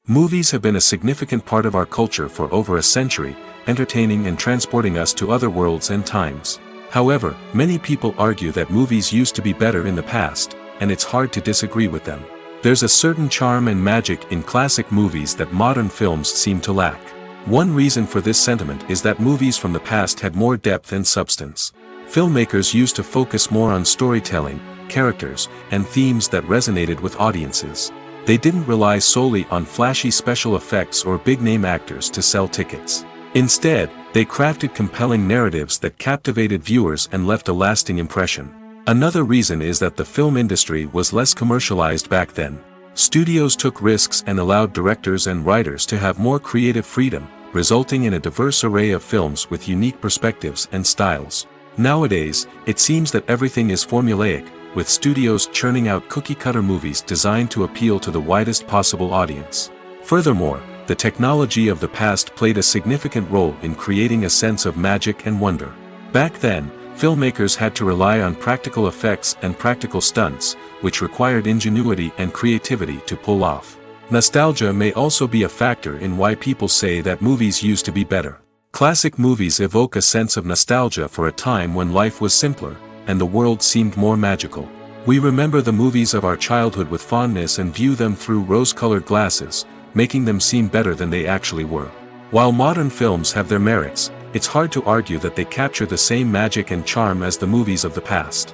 Movies have been a significant part of our culture for over a century, entertaining and transporting us to other worlds and times. However, many people argue that movies used to be better in the past, and it's hard to disagree with them. There's a certain charm and magic in classic movies that modern films seem to lack. One reason for this sentiment is that movies from the past had more depth and substance. Filmmakers used to focus more on storytelling, characters, and themes that resonated with audiences. They didn't rely solely on flashy special effects or big-name actors to sell tickets. Instead, they crafted compelling narratives that captivated viewers and left a lasting impression. Another reason is that the film industry was less commercialized back then. Studios took risks and allowed directors and writers to have more creative freedom, resulting in a diverse array of films with unique perspectives and styles. Nowadays, it seems that everything is formulaic, with studios churning out cookie-cutter movies designed to appeal to the widest possible audience. Furthermore, the technology of the past played a significant role in creating a sense of magic and wonder. Back then, filmmakers had to rely on practical effects and practical stunts, which required ingenuity and creativity to pull off. Nostalgia may also be a factor in why people say that movies used to be better. Classic movies evoke a sense of nostalgia for a time when life was simpler, and the world seemed more magical. We remember the movies of our childhood with fondness and view them through rose-colored glasses, making them seem better than they actually were. While modern films have their merits, it's hard to argue that they capture the same magic and charm as the movies of the past.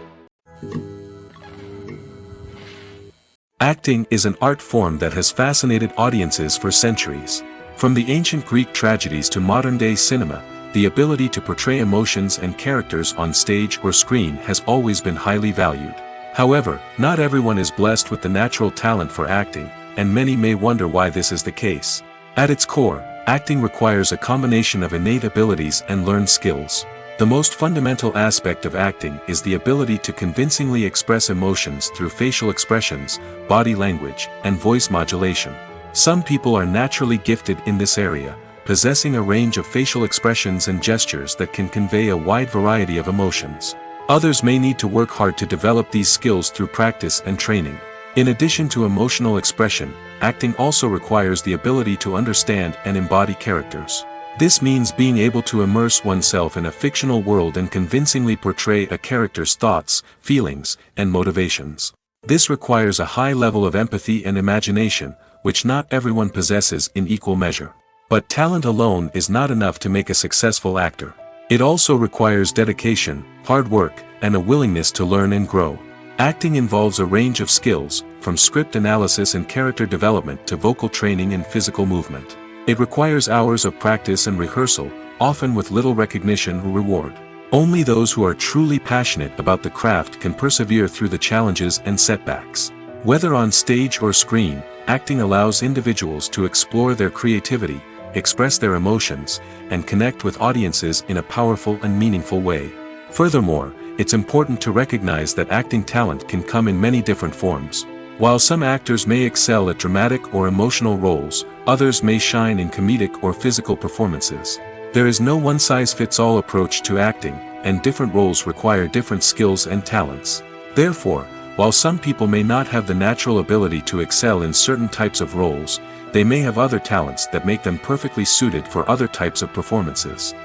Acting is an art form that has fascinated audiences for centuries. From the ancient Greek tragedies to modern-day cinema, the ability to portray emotions and characters on stage or screen has always been highly valued. However, not everyone is blessed with the natural talent for acting, and many may wonder why this is the case. At its core, acting requires a combination of innate abilities and learned skills. The most fundamental aspect of acting is the ability to convincingly express emotions through facial expressions, body language, and voice modulation. Some people are naturally gifted in this area, possessing a range of facial expressions and gestures that can convey a wide variety of emotions. Others may need to work hard to develop these skills through practice and training. In addition to emotional expression, acting also requires the ability to understand and embody characters. This means being able to immerse oneself in a fictional world and convincingly portray a character's thoughts, feelings, and motivations. This requires a high level of empathy and imagination, which not everyone possesses in equal measure. But talent alone is not enough to make a successful actor. It also requires dedication, hard work, and a willingness to learn and grow. Acting involves a range of skills, from script analysis and character development to vocal training and physical movement. It requires hours of practice and rehearsal, often with little recognition or reward. Only those who are truly passionate about the craft can persevere through the challenges and setbacks. Whether on stage or screen, acting allows individuals to explore their creativity, express their emotions, and connect with audiences in a powerful and meaningful way. Furthermore, it's important to recognize that acting talent can come in many different forms. While some actors may excel at dramatic or emotional roles, others may shine in comedic or physical performances. There is no one-size-fits-all approach to acting, and different roles require different skills and talents. Therefore, while some people may not have the natural ability to excel in certain types of roles, they may have other talents that make them perfectly suited for other types of performances.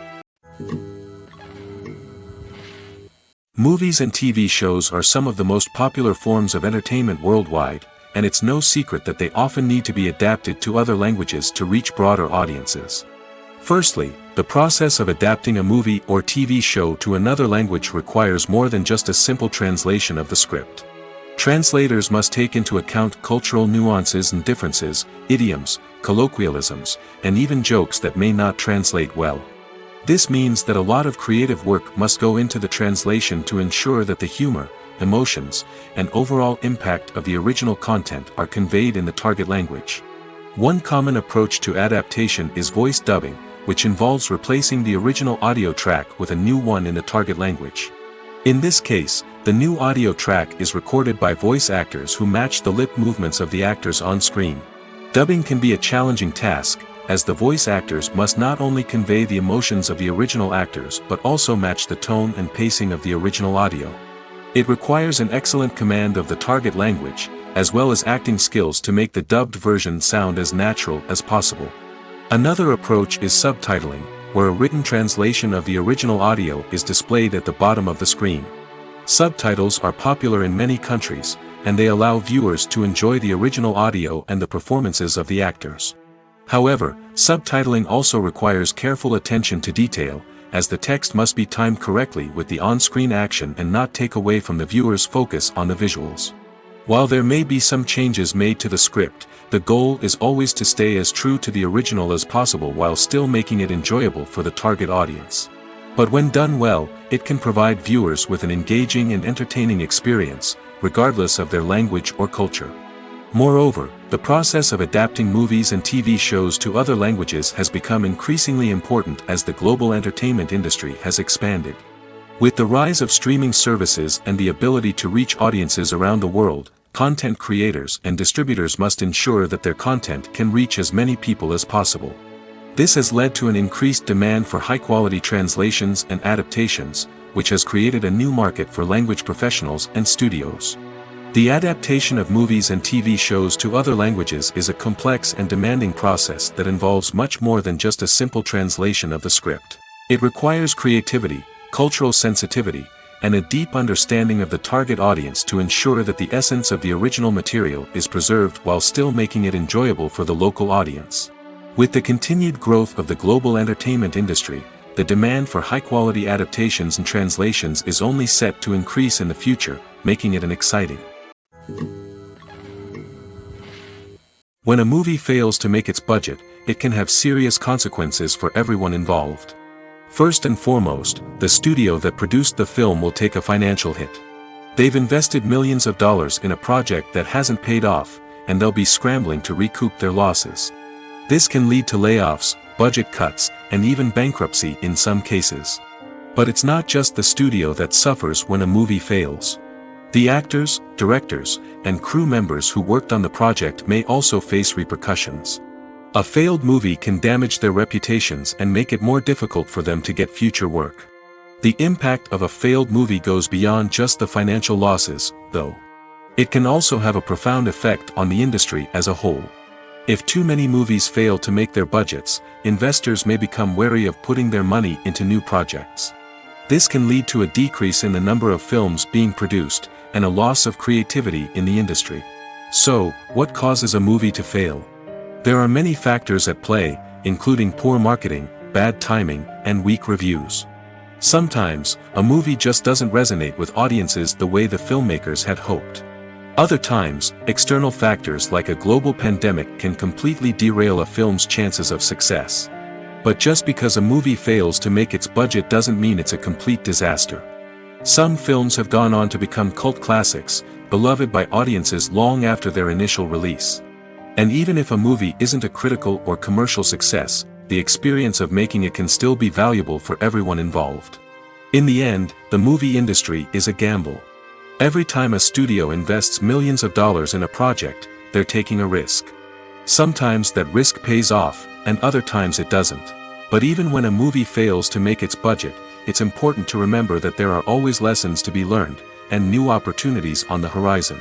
Movies and TV shows are some of the most popular forms of entertainment worldwide, and it's no secret that they often need to be adapted to other languages to reach broader audiences. Firstly, the process of adapting a movie or TV show to another language requires more than just a simple translation of the script. Translators must take into account cultural nuances and differences, idioms, colloquialisms, and even jokes that may not translate well. This means that a lot of creative work must go into the translation to ensure that the humor, emotions, and overall impact of the original content are conveyed in the target language. One common approach to adaptation is voice dubbing, which involves replacing the original audio track with a new one in the target language. In this case, the new audio track is recorded by voice actors who match the lip movements of the actors on screen. Dubbing can be a challenging task, as the voice actors must not only convey the emotions of the original actors but also match the tone and pacing of the original audio. It requires an excellent command of the target language, as well as acting skills to make the dubbed version sound as natural as possible. Another approach is subtitling, where a written translation of the original audio is displayed at the bottom of the screen. Subtitles are popular in many countries, and they allow viewers to enjoy the original audio and the performances of the actors. However, subtitling also requires careful attention to detail, as the text must be timed correctly with the on-screen action and not take away from the viewer's focus on the visuals. While there may be some changes made to the script, the goal is always to stay as true to the original as possible while still making it enjoyable for the target audience. But when done well, it can provide viewers with an engaging and entertaining experience, regardless of their language or culture. Moreover, the process of adapting movies and TV shows to other languages has become increasingly important as the global entertainment industry has expanded. With the rise of streaming services and the ability to reach audiences around the world, content creators and distributors must ensure that their content can reach as many people as possible. This has led to an increased demand for high-quality translations and adaptations, which has created a new market for language professionals and studios. The adaptation of movies and TV shows to other languages is a complex and demanding process that involves much more than just a simple translation of the script. It requires creativity, cultural sensitivity, and a deep understanding of the target audience to ensure that the essence of the original material is preserved while still making it enjoyable for the local audience. With the continued growth of the global entertainment industry, the demand for high-quality adaptations and translations is only set to increase in the future, making it an exciting. When a movie fails to make its budget, it can have serious consequences for everyone involved. First and foremost, the studio that produced the film will take a financial hit. They've invested millions of dollars in a project that hasn't paid off, and they'll be scrambling to recoup their losses. This can lead to layoffs, budget cuts, and even bankruptcy in some cases. But it's not just the studio that suffers when a movie fails. The actors, directors, and crew members who worked on the project may also face repercussions. A failed movie can damage their reputations and make it more difficult for them to get future work. The impact of a failed movie goes beyond just the financial losses, though. It can also have a profound effect on the industry as a whole. If too many movies fail to make their budgets, investors may become wary of putting their money into new projects. This can lead to a decrease in the number of films being produced, and a loss of creativity in the industry. So, what causes a movie to fail? There are many factors at play, including poor marketing, bad timing, and weak reviews. Sometimes, a movie just doesn't resonate with audiences the way the filmmakers had hoped. Other times, external factors like a global pandemic can completely derail a film's chances of success. But just because a movie fails to make its budget doesn't mean it's a complete disaster. Some films have gone on to become cult classics, beloved by audiences long after their initial release. And even if a movie isn't a critical or commercial success, the experience of making it can still be valuable for everyone involved. In the end, the movie industry is a gamble. Every time a studio invests millions of dollars in a project, they're taking a risk. Sometimes that risk pays off, and other times it doesn't. But even when a movie fails to make its budget, it's important to remember that there are always lessons to be learned, and new opportunities on the horizon.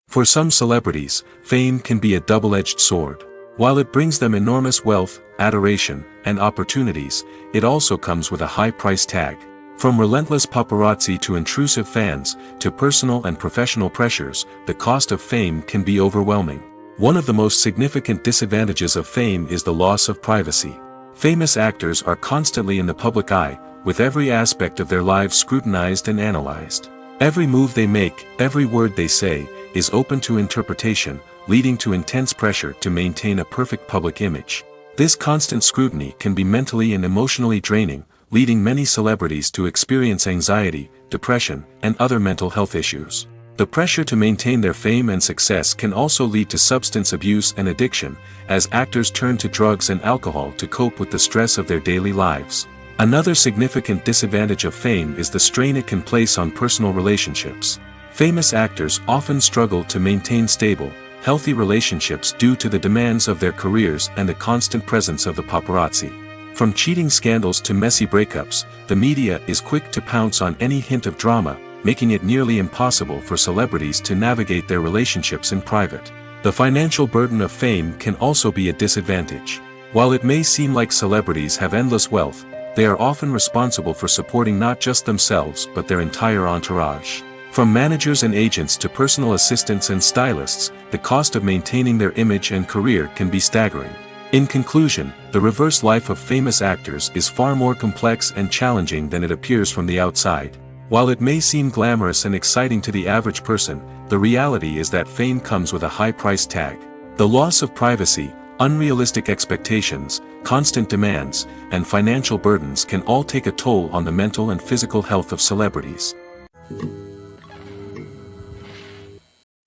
For some celebrities, fame can be a double-edged sword. While it brings them enormous wealth, adoration, and opportunities, it also comes with a high price tag. From relentless paparazzi to intrusive fans, to personal and professional pressures, the cost of fame can be overwhelming. One of the most significant disadvantages of fame is the loss of privacy. Famous actors are constantly in the public eye, with every aspect of their lives scrutinized and analyzed. Every move they make, every word they say, is open to interpretation, leading to intense pressure to maintain a perfect public image. This constant scrutiny can be mentally and emotionally draining, leading many celebrities to experience anxiety, depression, and other mental health issues. The pressure to maintain their fame and success can also lead to substance abuse and addiction, as actors turn to drugs and alcohol to cope with the stress of their daily lives. Another significant disadvantage of fame is the strain it can place on personal relationships. Famous actors often struggle to maintain stable, healthy relationships due to the demands of their careers and the constant presence of the paparazzi. From cheating scandals to messy breakups, the media is quick to pounce on any hint of drama, making it nearly impossible for celebrities to navigate their relationships in private. The financial burden of fame can also be a disadvantage. While it may seem like celebrities have endless wealth, they are often responsible for supporting not just themselves but their entire entourage. From managers and agents to personal assistants and stylists, the cost of maintaining their image and career can be staggering. In conclusion, the reverse life of famous actors is far more complex and challenging than it appears from the outside. While it may seem glamorous and exciting to the average person, the reality is that fame comes with a high price tag. The loss of privacy, unrealistic expectations, constant demands, and financial burdens can all take a toll on the mental and physical health of celebrities.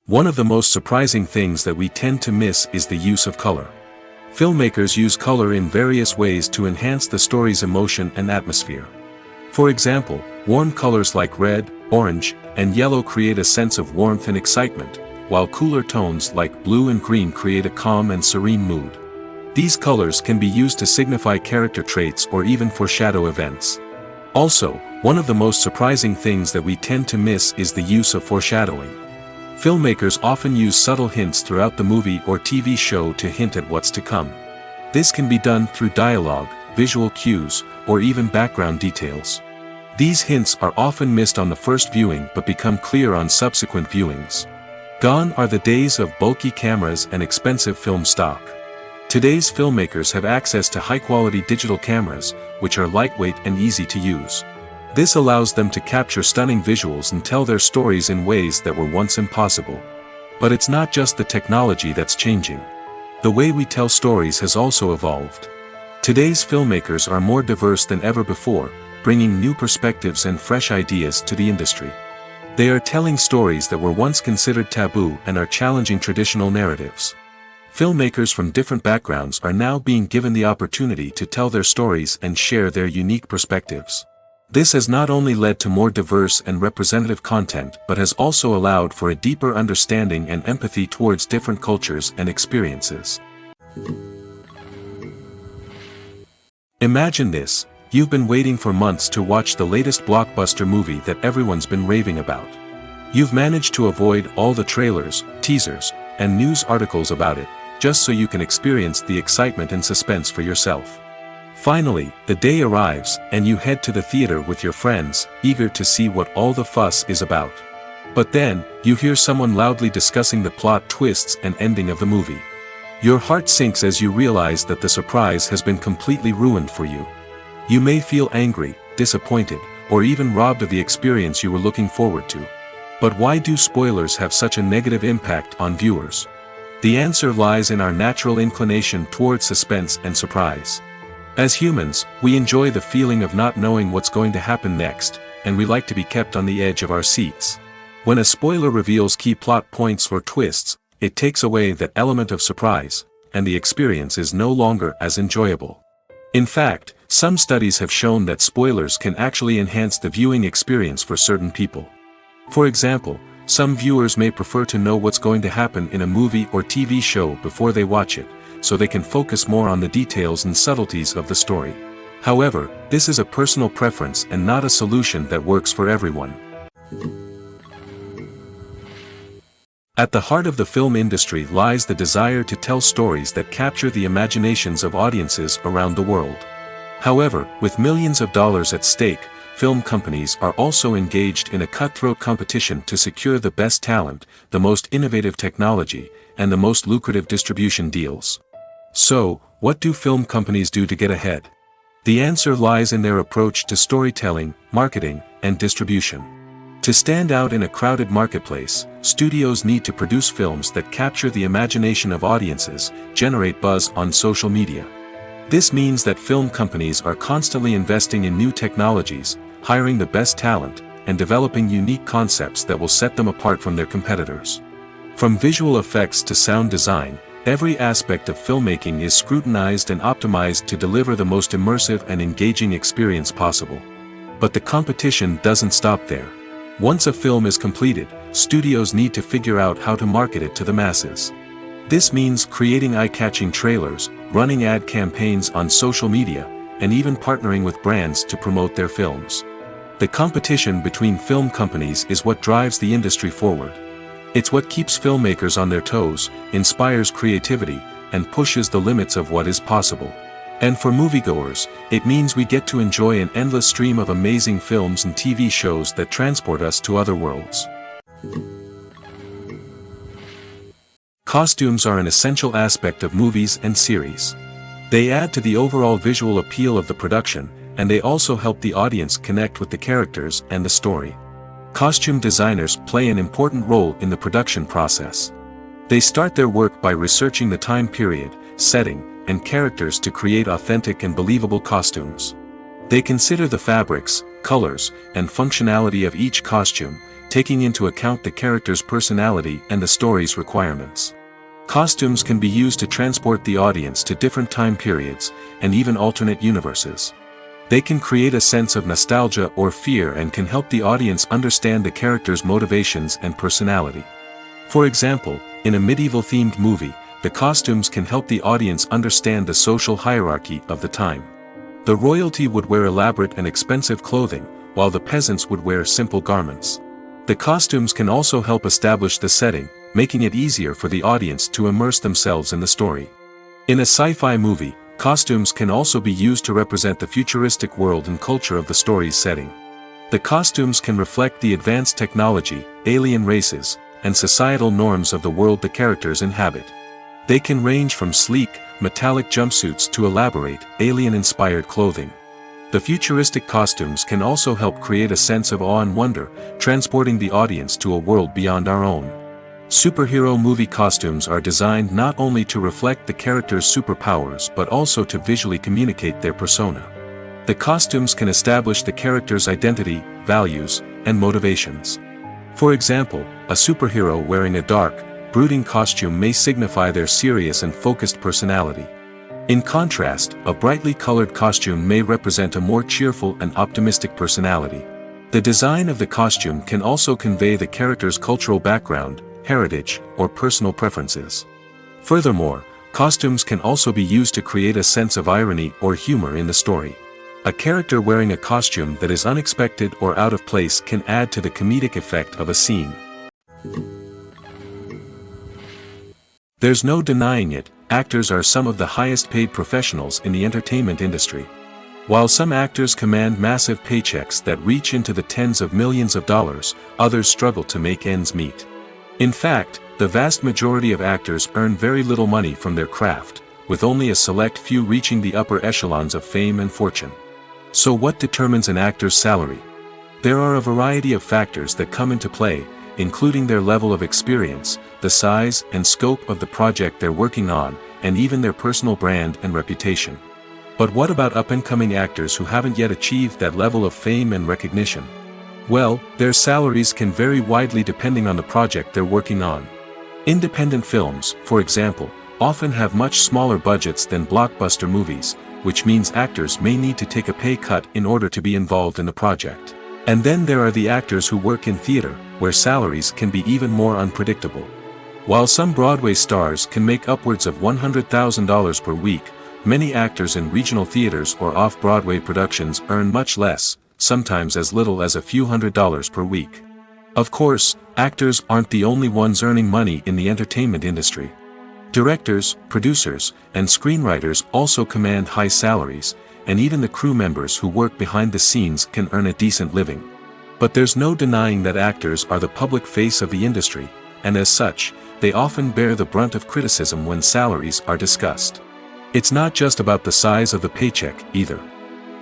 One of the most surprising things that we tend to miss is the use of color. Filmmakers use color in various ways to enhance the story's emotion and atmosphere. For example, warm colors like red, orange, and yellow create a sense of warmth and excitement, while cooler tones like blue and green create a calm and serene mood. These colors can be used to signify character traits or even foreshadow events. Also, one of the most surprising things that we tend to miss is the use of foreshadowing. Filmmakers often use subtle hints throughout the movie or TV show to hint at what's to come. This can be done through dialogue, visual cues, or even background details. These hints are often missed on the first viewing but become clear on subsequent viewings. Gone are the days of bulky cameras and expensive film stock. Today's filmmakers have access to high-quality digital cameras, which are lightweight and easy to use. This allows them to capture stunning visuals and tell their stories in ways that were once impossible. But it's not just the technology that's changing. The way we tell stories has also evolved. Today's filmmakers are more diverse than ever before, bringing new perspectives and fresh ideas to the industry. They are telling stories that were once considered taboo and are challenging traditional narratives. Filmmakers from different backgrounds are now being given the opportunity to tell their stories and share their unique perspectives. This has not only led to more diverse and representative content but has also allowed for a deeper understanding and empathy towards different cultures and experiences. Imagine this: you've been waiting for months to watch the latest blockbuster movie that everyone's been raving about. You've managed to avoid all the trailers, teasers, and news articles about it, just so you can experience the excitement and suspense for yourself. Finally, the day arrives, and you head to the theater with your friends, eager to see what all the fuss is about. But then, you hear someone loudly discussing the plot twists and ending of the movie. Your heart sinks as you realize that the surprise has been completely ruined for you. You may feel angry, disappointed, or even robbed of the experience you were looking forward to. But why do spoilers have such a negative impact on viewers? The answer lies in our natural inclination towards suspense and surprise. As humans, we enjoy the feeling of not knowing what's going to happen next, and we like to be kept on the edge of our seats. When a spoiler reveals key plot points or twists, it takes away that element of surprise, and the experience is no longer as enjoyable. In fact, some studies have shown that spoilers can actually enhance the viewing experience for certain people. For example, some viewers may prefer to know what's going to happen in a movie or TV show before they watch it, so they can focus more on the details and subtleties of the story. However, this is a personal preference and not a solution that works for everyone. At the heart of the film industry lies the desire to tell stories that capture the imaginations of audiences around the world. However, with millions of dollars at stake, film companies are also engaged in a cutthroat competition to secure the best talent, the most innovative technology, and the most lucrative distribution deals. So, what do film companies do to get ahead? The answer lies in their approach to storytelling, marketing, and distribution. To stand out in a crowded marketplace, studios need to produce films that capture the imagination of audiences, generate buzz on social media. This means that film companies are constantly investing in new technologies, hiring the best talent, and developing unique concepts that will set them apart from their competitors. From visual effects to sound design, every aspect of filmmaking is scrutinized and optimized to deliver the most immersive and engaging experience possible. But the competition doesn't stop there. Once a film is completed, studios need to figure out how to market it to the masses. This means creating eye-catching trailers, running ad campaigns on social media, and even partnering with brands to promote their films. The competition between film companies is what drives the industry forward. It's what keeps filmmakers on their toes, inspires creativity, and pushes the limits of what is possible. And for moviegoers, it means we get to enjoy an endless stream of amazing films and TV shows that transport us to other worlds. Costumes are an essential aspect of movies and series. They add to the overall visual appeal of the production, and they also help the audience connect with the characters and the story. Costume designers play an important role in the production process. They start their work by researching the time period, setting, and characters to create authentic and believable costumes. They consider the fabrics, colors, and functionality of each costume, taking into account the character's personality and the story's requirements. Costumes can be used to transport the audience to different time periods, and even alternate universes. They can create a sense of nostalgia or fear and can help the audience understand the character's motivations and personality. For example, in a medieval-themed movie, the costumes can help the audience understand the social hierarchy of the time. The royalty would wear elaborate and expensive clothing, while the peasants would wear simple garments. The costumes can also help establish the setting, making it easier for the audience to immerse themselves in the story. In a sci-fi movie, Costumes can also be used to represent the futuristic world and culture of the story's setting. The costumes can reflect the advanced technology, alien races, and societal norms of the world the characters inhabit. They can range from sleek, metallic jumpsuits to elaborate, alien-inspired clothing. The futuristic costumes can also help create a sense of awe and wonder, transporting the audience to a world beyond our own. Superhero movie costumes are designed not only to reflect the character's superpowers but also to visually communicate their persona. The costumes can establish the character's identity, values, and motivations. For example, a superhero wearing a dark, brooding costume may signify their serious and focused personality. In contrast, a brightly colored costume may represent a more cheerful and optimistic personality. The design of the costume can also convey the character's cultural background, heritage, or personal preferences. Furthermore, costumes can also be used to create a sense of irony or humor in the story. A character wearing a costume that is unexpected or out of place can add to the comedic effect of a scene. There's no denying it, actors are some of the highest paid professionals in the entertainment industry. While some actors command massive paychecks that reach into the tens of millions of dollars, others struggle to make ends meet. In fact, the vast majority of actors earn very little money from their craft, with only a select few reaching the upper echelons of fame and fortune. So what determines an actor's salary? There are a variety of factors that come into play, including their level of experience, the size and scope of the project they're working on, and even their personal brand and reputation. But what about up-and-coming actors who haven't yet achieved that level of fame and recognition? Well, their salaries can vary widely depending on the project they're working on. Independent films, for example, often have much smaller budgets than blockbuster movies, which means actors may need to take a pay cut in order to be involved in the project. And then there are the actors who work in theater, where salaries can be even more unpredictable. While some Broadway stars can make upwards of $100,000 per week, many actors in regional theaters or off-Broadway productions earn much less, sometimes as little as a few $100s per week. Of course, actors aren't the only ones earning money in the entertainment industry. Directors, producers, and screenwriters also command high salaries, and even the crew members who work behind the scenes can earn a decent living. But there's no denying that actors are the public face of the industry, and as such, they often bear the brunt of criticism when salaries are discussed. It's not just about the size of the paycheck, either.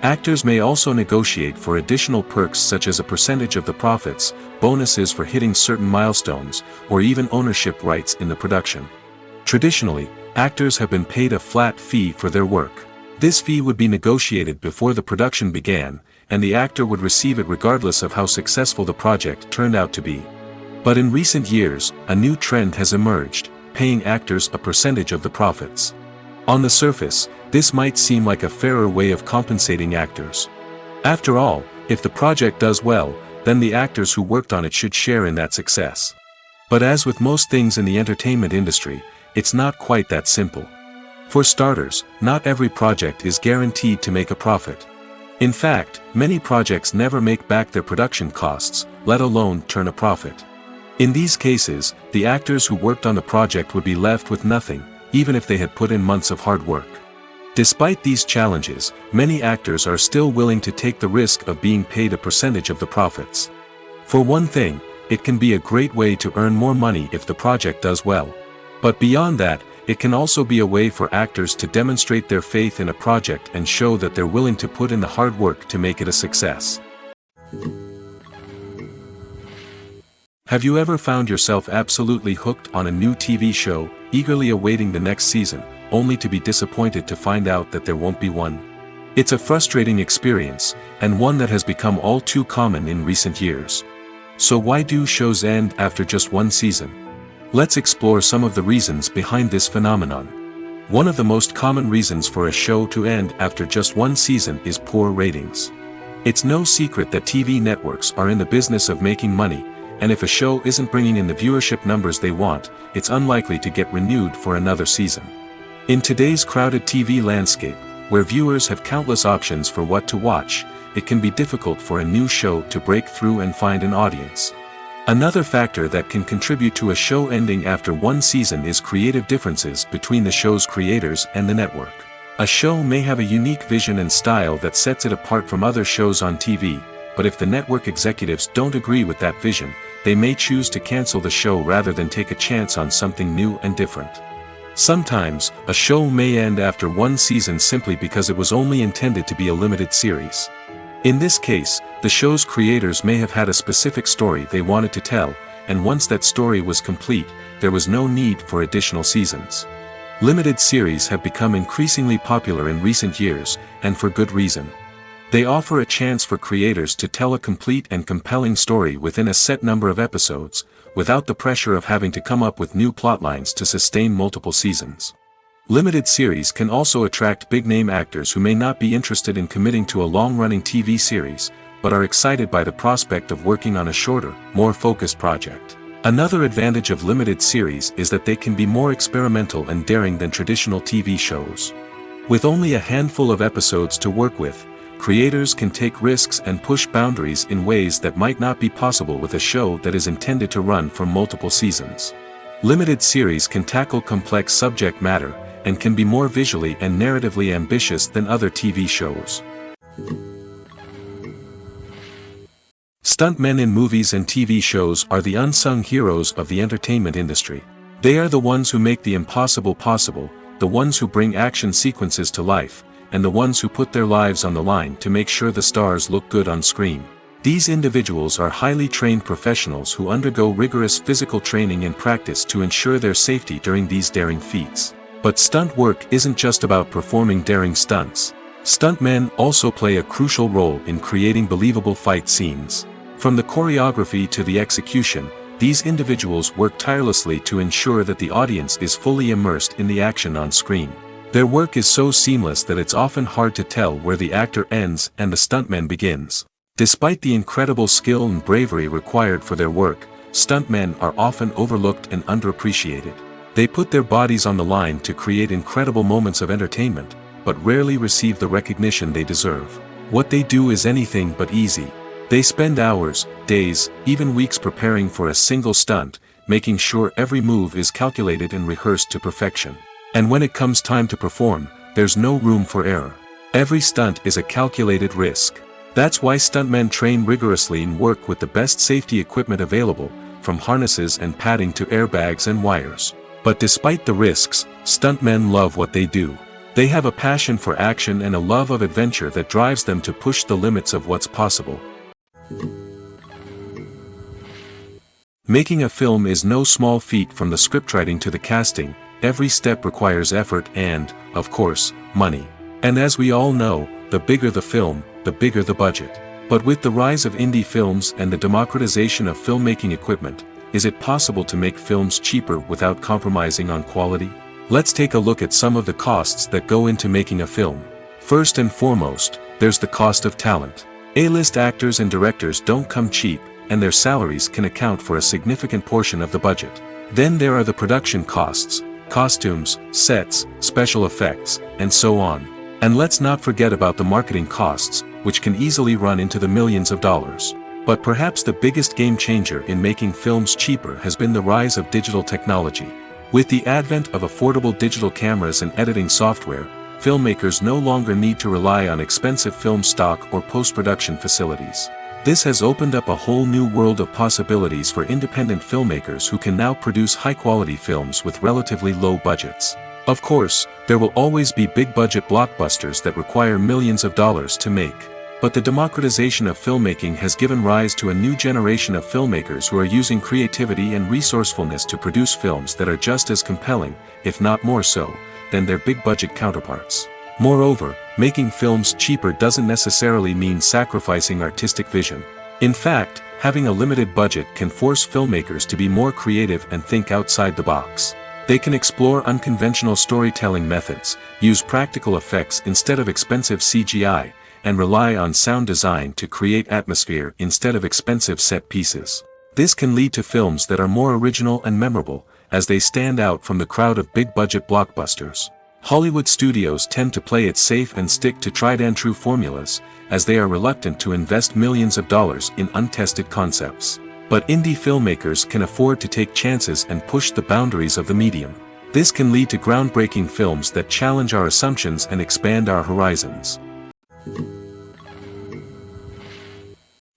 Actors may also negotiate for additional perks such as a percentage of the profits, bonuses for hitting certain milestones, or even ownership rights in the production. Traditionally, actors have been paid a flat fee for their work. This fee would be negotiated before the production began, and the actor would receive it regardless of how successful the project turned out to be. But in recent years, a new trend has emerged, paying actors a percentage of the profits. On the surface, this might seem like a fairer way of compensating actors. After all, if the project does well, then the actors who worked on it should share in that success. But as with most things in the entertainment industry, it's not quite that simple. For starters, not every project is guaranteed to make a profit. In fact, many projects never make back their production costs, let alone turn a profit. In these cases, the actors who worked on the project would be left with nothing, even if they had put in months of hard work. Despite these challenges, many actors are still willing to take the risk of being paid a percentage of the profits. For one thing, it can be a great way to earn more money if the project does well. But beyond that, it can also be a way for actors to demonstrate their faith in a project and show that they're willing to put in the hard work to make it a success. Have you ever found yourself absolutely hooked on a new TV show, eagerly awaiting the next season, only to be disappointed to find out that there won't be one? It's a frustrating experience, and one that has become all too common in recent years. So why do shows end after just one season? Let's explore some of the reasons behind this phenomenon. One of the most common reasons for a show to end after just one season is poor ratings. It's no secret that TV networks are in the business of making money, and if a show isn't bringing in the viewership numbers they want, it's unlikely to get renewed for another season. In today's crowded TV landscape, where viewers have countless options for what to watch, it can be difficult for a new show to break through and find an audience. Another factor that can contribute to a show ending after one season is creative differences between the show's creators and the network. A show may have a unique vision and style that sets it apart from other shows on TV, but if the network executives don't agree with that vision, they may choose to cancel the show rather than take a chance on something new and different. Sometimes, a show may end after one season simply because it was only intended to be a limited series. In this case, the show's creators may have had a specific story they wanted to tell, and once that story was complete, there was no need for additional seasons. Limited series have become increasingly popular in recent years, and for good reason. They offer a chance for creators to tell a complete and compelling story within a set number of episodes, without the pressure of having to come up with new plotlines to sustain multiple seasons. Limited series can also attract big-name actors who may not be interested in committing to a long-running TV series, but are excited by the prospect of working on a shorter, more focused project. Another advantage of limited series is that they can be more experimental and daring than traditional TV shows. With only a handful of episodes to work with, creators can take risks and push boundaries in ways that might not be possible with a show that is intended to run for multiple seasons. Limited series can tackle complex subject matter, and can be more visually and narratively ambitious than other TV shows. Stuntmen in movies and TV shows are the unsung heroes of the entertainment industry. They are the ones who make the impossible possible, the ones who bring action sequences to life, and the ones who put their lives on the line to make sure the stars look good on screen. These individuals are highly trained professionals who undergo rigorous physical training and practice to ensure their safety during these daring feats. But stunt work isn't just about performing daring stunts. Stuntmen also play a crucial role in creating believable fight scenes. From the choreography to the execution, these individuals work tirelessly to ensure that the audience is fully immersed in the action on screen. Their work is so seamless that it's often hard to tell where the actor ends and the stuntman begins. Despite the incredible skill and bravery required for their work, stuntmen are often overlooked and underappreciated. They put their bodies on the line to create incredible moments of entertainment, but rarely receive the recognition they deserve. What they do is anything but easy. They spend hours, days, even weeks preparing for a single stunt, making sure every move is calculated and rehearsed to perfection. And when it comes time to perform, there's no room for error. Every stunt is a calculated risk. That's why stuntmen train rigorously and work with the best safety equipment available, from harnesses and padding to airbags and wires. But despite the risks, stuntmen love what they do. They have a passion for action and a love of adventure that drives them to push the limits of what's possible. Making a film is no small feat. From the scriptwriting to the casting, every step requires effort and, of course, money. And as we all know, the bigger the film, the bigger the budget. But with the rise of indie films and the democratization of filmmaking equipment, is it possible to make films cheaper without compromising on quality? Let's take a look at some of the costs that go into making a film. First and foremost, there's the cost of talent. A-list actors and directors don't come cheap, and their salaries can account for a significant portion of the budget. Then there are the production costs, costumes, sets, special effects, and so on. And let's not forget about the marketing costs, which can easily run into the millions of dollars. But perhaps the biggest game changer in making films cheaper has been the rise of digital technology. With the advent of affordable digital cameras and editing software, filmmakers no longer need to rely on expensive film stock or post-production facilities. This has opened up a whole new world of possibilities for independent filmmakers who can now produce high-quality films with relatively low budgets. Of course, there will always be big-budget blockbusters that require millions of dollars to make. But the democratization of filmmaking has given rise to a new generation of filmmakers who are using creativity and resourcefulness to produce films that are just as compelling, if not more so, than their big-budget counterparts. Moreover, making films cheaper doesn't necessarily mean sacrificing artistic vision. In fact, having a limited budget can force filmmakers to be more creative and think outside the box. They can explore unconventional storytelling methods, use practical effects instead of expensive CGI, and rely on sound design to create atmosphere instead of expensive set pieces. This can lead to films that are more original and memorable, as they stand out from the crowd of big-budget blockbusters. Hollywood studios tend to play it safe and stick to tried-and-true formulas, as they are reluctant to invest millions of dollars in untested concepts. But indie filmmakers can afford to take chances and push the boundaries of the medium. This can lead to groundbreaking films that challenge our assumptions and expand our horizons.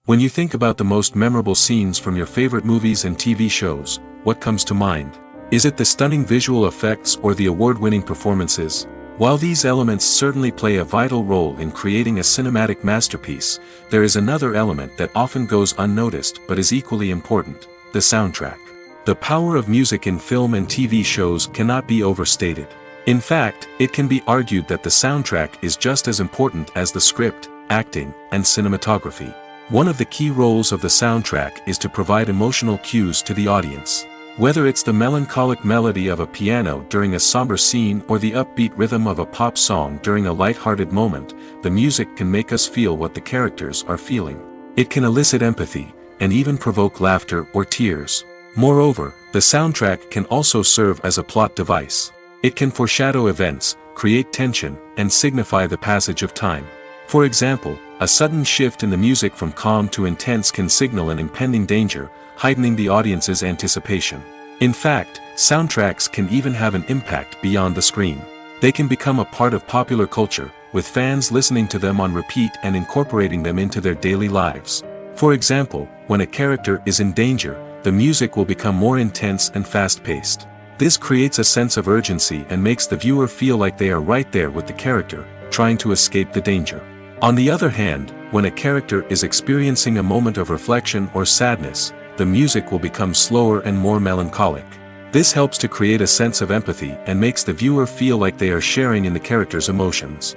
When you think about the most memorable scenes from your favorite movies and TV shows, what comes to mind? Is it the stunning visual effects or the award-winning performances? While these elements certainly play a vital role in creating a cinematic masterpiece, there is another element that often goes unnoticed but is equally important: the soundtrack. The power of music in film and TV shows cannot be overstated. In fact, it can be argued that the soundtrack is just as important as the script, acting, and cinematography. One of the key roles of the soundtrack is to provide emotional cues to the audience. Whether it's the melancholic melody of a piano during a somber scene or the upbeat rhythm of a pop song during a light-hearted moment, the music can make us feel what the characters are feeling. It can elicit empathy, and even provoke laughter or tears. Moreover, the soundtrack can also serve as a plot device. It can foreshadow events, create tension, and signify the passage of time. For example, a sudden shift in the music from calm to intense can signal an impending danger, heightening the audience's anticipation. In fact, soundtracks can even have an impact beyond the screen. They can become a part of popular culture, with fans listening to them on repeat and incorporating them into their daily lives. For example, when a character is in danger, the music will become more intense and fast-paced. This creates a sense of urgency and makes the viewer feel like they are right there with the character, trying to escape the danger. On the other hand, when a character is experiencing a moment of reflection or sadness, the music will become slower and more melancholic. This helps to create a sense of empathy and makes the viewer feel like they are sharing in the character's emotions.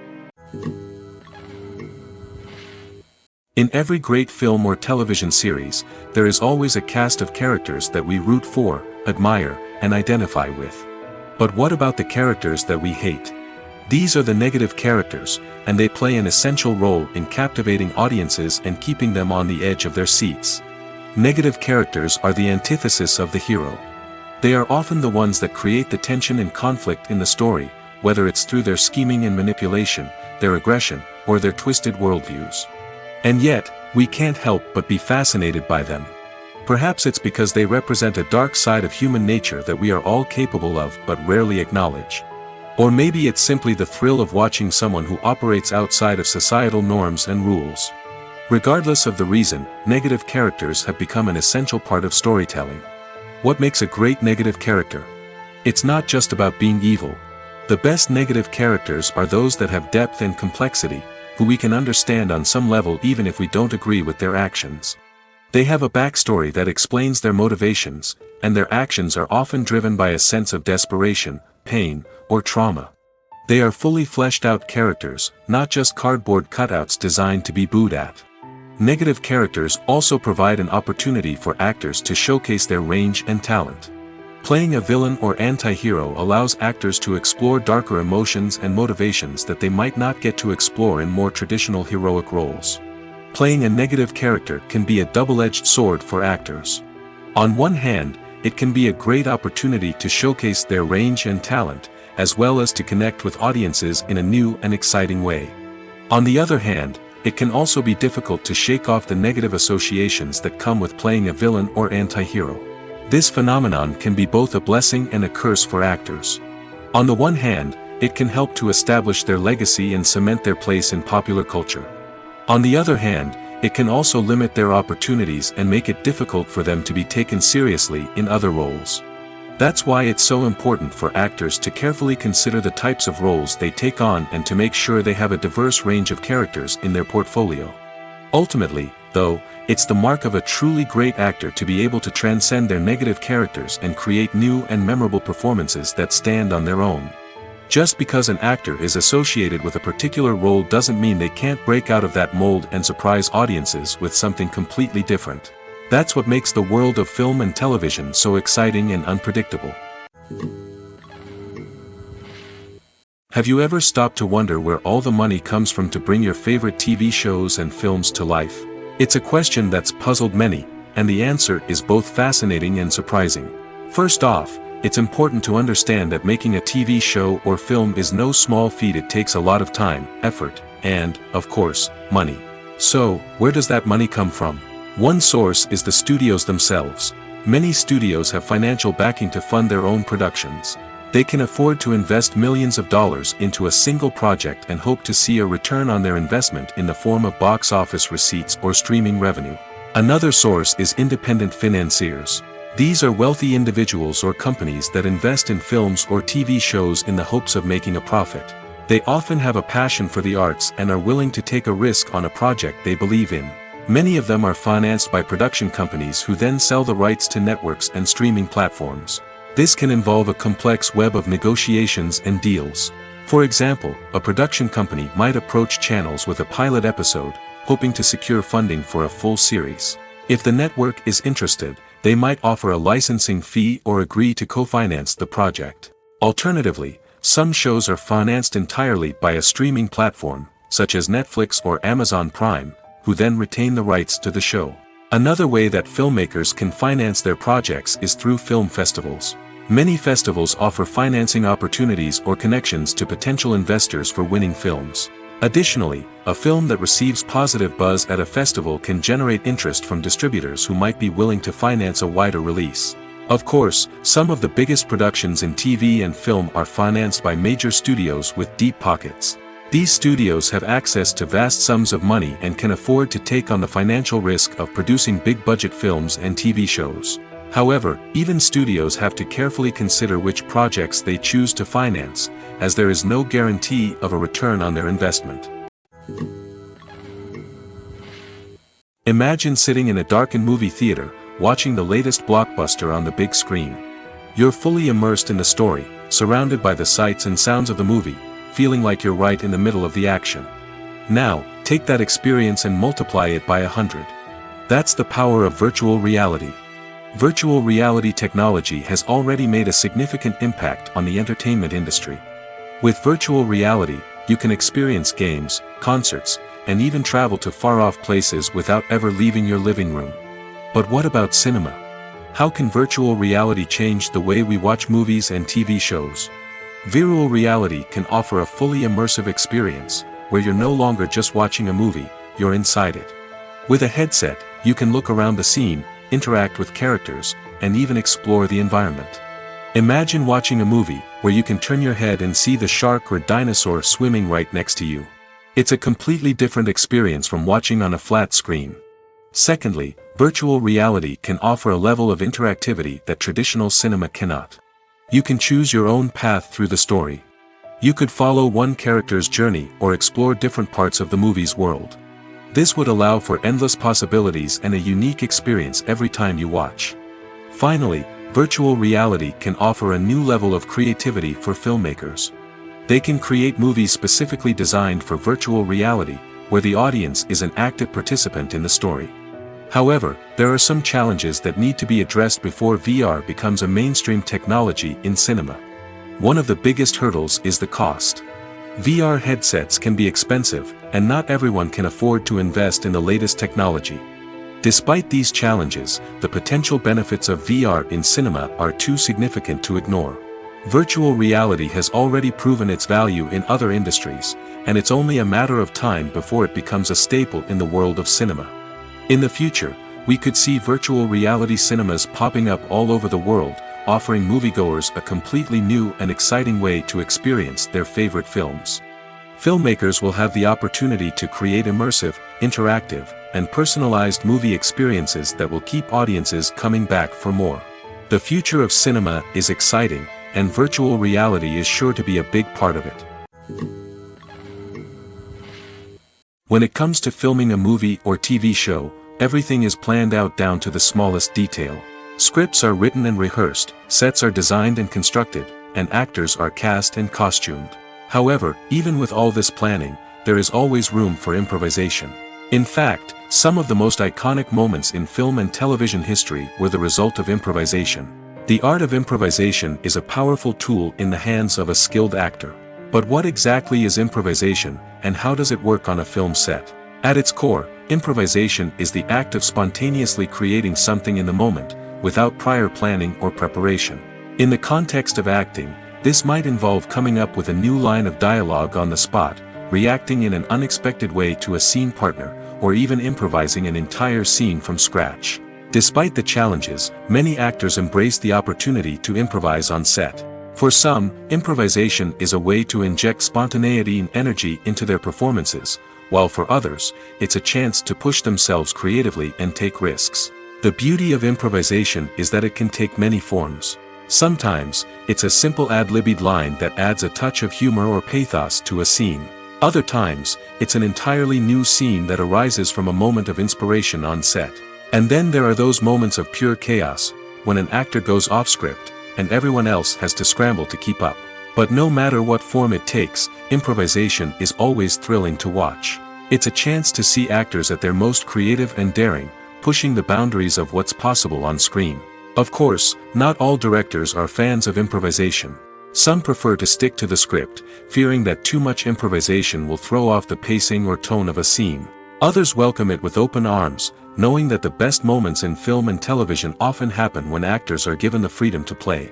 In every great film or television series, there is always a cast of characters that we root for, admire, and identify with. But what about the characters that we hate? These are the negative characters, and they play an essential role in captivating audiences and keeping them on the edge of their seats. Negative characters are the antithesis of the hero. They are often the ones that create the tension and conflict in the story, whether it's through their scheming and manipulation, their aggression, or their twisted worldviews. And yet, we can't help but be fascinated by them. Perhaps it's because they represent a dark side of human nature that we are all capable of but rarely acknowledge. Or maybe it's simply the thrill of watching someone who operates outside of societal norms and rules. Regardless of the reason, negative characters have become an essential part of storytelling. What makes a great negative character? It's not just about being evil. The best negative characters are those that have depth and complexity, who we can understand on some level even if we don't agree with their actions. They have a backstory that explains their motivations, and their actions are often driven by a sense of desperation, pain, or trauma. They are fully fleshed out characters, not just cardboard cutouts designed to be booed at. Negative characters also provide an opportunity for actors to showcase their range and talent. Playing a villain or anti-hero allows actors to explore darker emotions and motivations that they might not get to explore in more traditional heroic roles. Playing a negative character can be a double-edged sword for actors. On one hand, it can be a great opportunity to showcase their range and talent, as well as to connect with audiences in a new and exciting way. On the other hand, it can also be difficult to shake off the negative associations that come with playing a villain or anti-hero. This phenomenon can be both a blessing and a curse for actors. On the one hand, it can help to establish their legacy and cement their place in popular culture. On the other hand, it can also limit their opportunities and make it difficult for them to be taken seriously in other roles. That's why it's so important for actors to carefully consider the types of roles they take on and to make sure they have a diverse range of characters in their portfolio. Ultimately, though, it's the mark of a truly great actor to be able to transcend their negative characters and create new and memorable performances that stand on their own. Just because an actor is associated with a particular role doesn't mean they can't break out of that mold and surprise audiences with something completely different. That's what makes the world of film and television so exciting and unpredictable. Have you ever stopped to wonder where all the money comes from to bring your favorite TV shows and films to life? It's a question that's puzzled many, and the answer is both fascinating and surprising. First off, it's important to understand that making a TV show or film is no small feat. It takes a lot of time, effort, and, of course, money. So, where does that money come from? One source is the studios themselves. Many studios have financial backing to fund their own productions. They can afford to invest millions of dollars into a single project and hope to see a return on their investment in the form of box office receipts or streaming revenue. Another source is independent financiers. These are wealthy individuals or companies that invest in films or TV shows in the hopes of making a profit. They often have a passion for the arts and are willing to take a risk on a project they believe in. Many of them are financed by production companies who then sell the rights to networks and streaming platforms. This can involve a complex web of negotiations and deals. For example, a production company might approach channels with a pilot episode, hoping to secure funding for a full series. If the network is interested, they might offer a licensing fee or agree to co-finance the project. Alternatively, some shows are financed entirely by a streaming platform, such as Netflix or Amazon Prime, who then retain the rights to the show. Another way that filmmakers can finance their projects is through film festivals. Many festivals offer financing opportunities or connections to potential investors for winning films. Additionally, a film that receives positive buzz at a festival can generate interest from distributors who might be willing to finance a wider release. Of course, some of the biggest productions in TV and film are financed by major studios with deep pockets. These studios have access to vast sums of money and can afford to take on the financial risk of producing big-budget films and TV shows. However, even studios have to carefully consider which projects they choose to finance, as there is no guarantee of a return on their investment. Imagine sitting in a darkened movie theater, watching the latest blockbuster on the big screen. You're fully immersed in the story, surrounded by the sights and sounds of the movie, feeling like you're right in the middle of the action. Now, take that experience and multiply it by 100. That's the power of virtual reality. Virtual reality technology has already made a significant impact on the entertainment industry. With virtual reality, you can experience games, concerts, and even travel to far-off places without ever leaving your living room. But what about cinema? How can virtual reality change the way we watch movies and TV shows? Virtual reality can offer a fully immersive experience, where you're no longer just watching a movie, you're inside it. With a headset, you can look around the scene, interact with characters, and even explore the environment. Imagine watching a movie where you can turn your head and see the shark or dinosaur swimming right next to you. It's a completely different experience from watching on a flat screen. Secondly, virtual reality can offer a level of interactivity that traditional cinema cannot. You can choose your own path through the story. You could follow one character's journey or explore different parts of the movie's world. This would allow for endless possibilities and a unique experience every time you watch. Finally, virtual reality can offer a new level of creativity for filmmakers. They can create movies specifically designed for virtual reality, where the audience is an active participant in the story. However, there are some challenges that need to be addressed before VR becomes a mainstream technology in cinema. One of the biggest hurdles is the cost. VR headsets can be expensive, and not everyone can afford to invest in the latest technology. Despite these challenges, the potential benefits of VR in cinema are too significant to ignore. Virtual reality has already proven its value in other industries, and it's only a matter of time before it becomes a staple in the world of cinema. In the future, we could see virtual reality cinemas popping up all over the world, offering moviegoers a completely new and exciting way to experience their favorite films. Filmmakers will have the opportunity to create immersive, interactive, and personalized movie experiences that will keep audiences coming back for more. The future of cinema is exciting, and virtual reality is sure to be a big part of it. When it comes to filming a movie or TV show, everything is planned out down to the smallest detail. Scripts are written and rehearsed, sets are designed and constructed, and actors are cast and costumed. However, even with all this planning, there is always room for improvisation. In fact, some of the most iconic moments in film and television history were the result of improvisation. The art of improvisation is a powerful tool in the hands of a skilled actor. But what exactly is improvisation, and how does it work on a film set? At its core, improvisation is the act of spontaneously creating something in the moment, without prior planning or preparation. In the context of acting, this might involve coming up with a new line of dialogue on the spot, reacting in an unexpected way to a scene partner, or even improvising an entire scene from scratch. Despite the challenges, many actors embrace the opportunity to improvise on set. For some, improvisation is a way to inject spontaneity and energy into their performances, while for others, it's a chance to push themselves creatively and take risks. The beauty of improvisation is that it can take many forms. Sometimes, it's a simple ad-libbed line that adds a touch of humor or pathos to a scene. Other times, it's an entirely new scene that arises from a moment of inspiration on set. And then there are those moments of pure chaos, when an actor goes off script, and everyone else has to scramble to keep up. But no matter what form it takes, improvisation is always thrilling to watch. It's a chance to see actors at their most creative and daring, pushing the boundaries of what's possible on screen. Of course, not all directors are fans of improvisation. Some prefer to stick to the script, fearing that too much improvisation will throw off the pacing or tone of a scene. Others welcome it with open arms, knowing that the best moments in film and television often happen when actors are given the freedom to play.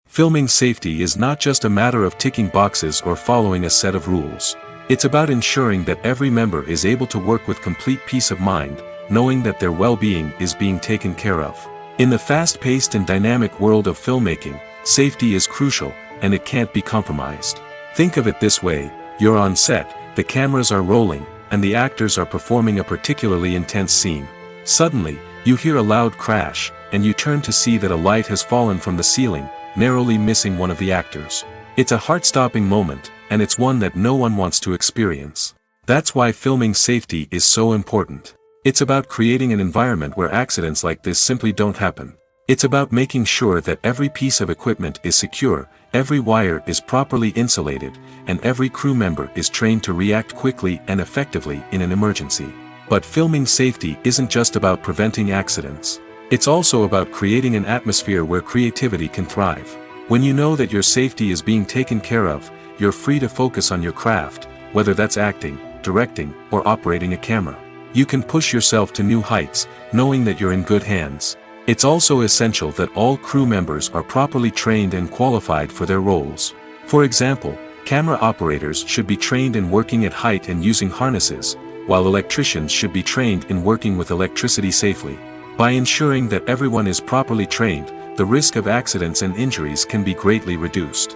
Filming safety is not just a matter of ticking boxes or following a set of rules. It's about ensuring that every member is able to work with complete peace of mind, knowing that their well-being is being taken care of. In the fast-paced and dynamic world of filmmaking, safety is crucial, and it can't be compromised. Think of it this way: you're on set, the cameras are rolling, and the actors are performing a particularly intense scene. Suddenly, you hear a loud crash, and you turn to see that a light has fallen from the ceiling, narrowly missing one of the actors. It's a heart-stopping moment, and it's one that no one wants to experience. That's why filming safety is so important. It's about creating an environment where accidents like this simply don't happen. It's about making sure that every piece of equipment is secure, every wire is properly insulated, and every crew member is trained to react quickly and effectively in an emergency. But filming safety isn't just about preventing accidents. It's also about creating an atmosphere where creativity can thrive. When you know that your safety is being taken care of, you're free to focus on your craft, whether that's acting, directing, or operating a camera. You can push yourself to new heights, knowing that you're in good hands. It's also essential that all crew members are properly trained and qualified for their roles. For example, camera operators should be trained in working at height and using harnesses, while electricians should be trained in working with electricity safely. By ensuring that everyone is properly trained, the risk of accidents and injuries can be greatly reduced.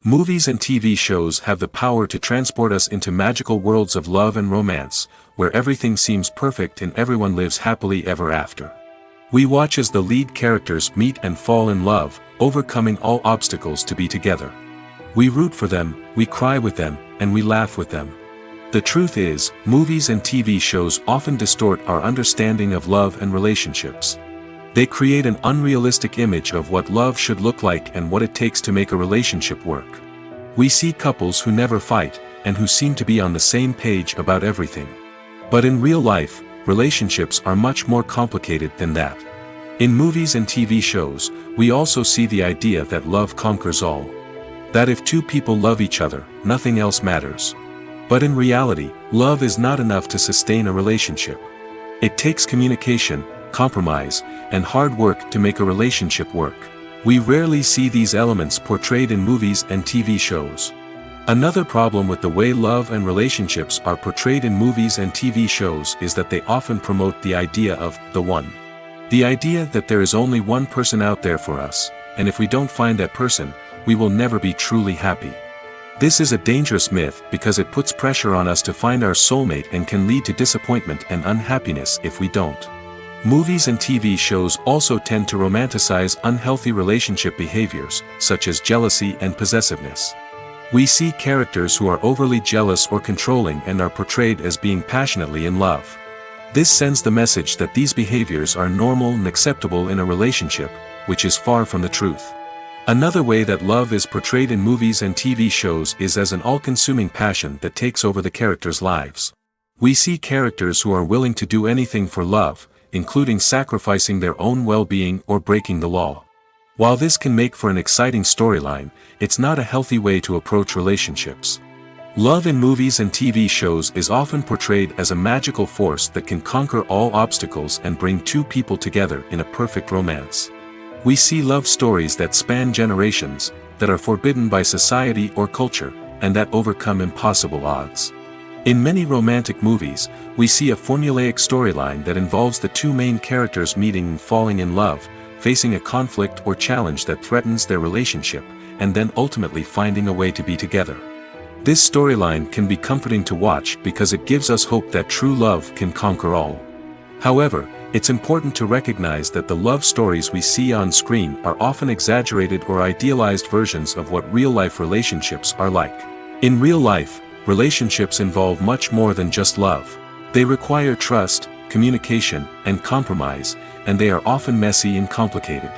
Movies and TV shows have the power to transport us into magical worlds of love and romance, where everything seems perfect and everyone lives happily ever after. We watch as the lead characters meet and fall in love, overcoming all obstacles to be together. We root for them, we cry with them, and we laugh with them. The truth is, movies and TV shows often distort our understanding of love and relationships. They create an unrealistic image of what love should look like and what it takes to make a relationship work. We see couples who never fight, and who seem to be on the same page about everything. But in real life, relationships are much more complicated than that. In movies and TV shows, we also see the idea that love conquers all. That if two people love each other, nothing else matters. But in reality, love is not enough to sustain a relationship. It takes communication, compromise, and hard work to make a relationship work. We rarely see these elements portrayed in movies and TV shows. Another problem with the way love and relationships are portrayed in movies and TV shows is that they often promote the idea of the one. The idea that there is only one person out there for us, and if we don't find that person, we will never be truly happy. This is a dangerous myth because it puts pressure on us to find our soulmate and can lead to disappointment and unhappiness if we don't. Movies and TV shows also tend to romanticize unhealthy relationship behaviors, such as jealousy and possessiveness. We see characters who are overly jealous or controlling and are portrayed as being passionately in love. This sends the message that these behaviors are normal and acceptable in a relationship, which is far from the truth. Another way that love is portrayed in movies and TV shows is as an all-consuming passion that takes over the characters' lives. We see characters who are willing to do anything for love, including sacrificing their own well-being or breaking the law. While this can make for an exciting storyline, it's not a healthy way to approach relationships. Love in movies and TV shows is often portrayed as a magical force that can conquer all obstacles and bring two people together in a perfect romance. We see love stories that span generations, that are forbidden by society or culture, and that overcome impossible odds. In many romantic movies, we see a formulaic storyline that involves the two main characters meeting and falling in love, facing a conflict or challenge that threatens their relationship, and then ultimately finding a way to be together. This storyline can be comforting to watch because it gives us hope that true love can conquer all. However, it's important to recognize that the love stories we see on screen are often exaggerated or idealized versions of what real-life relationships are like. In real life, relationships involve much more than just love. They require trust, communication, and compromise, and they are often messy and complicated.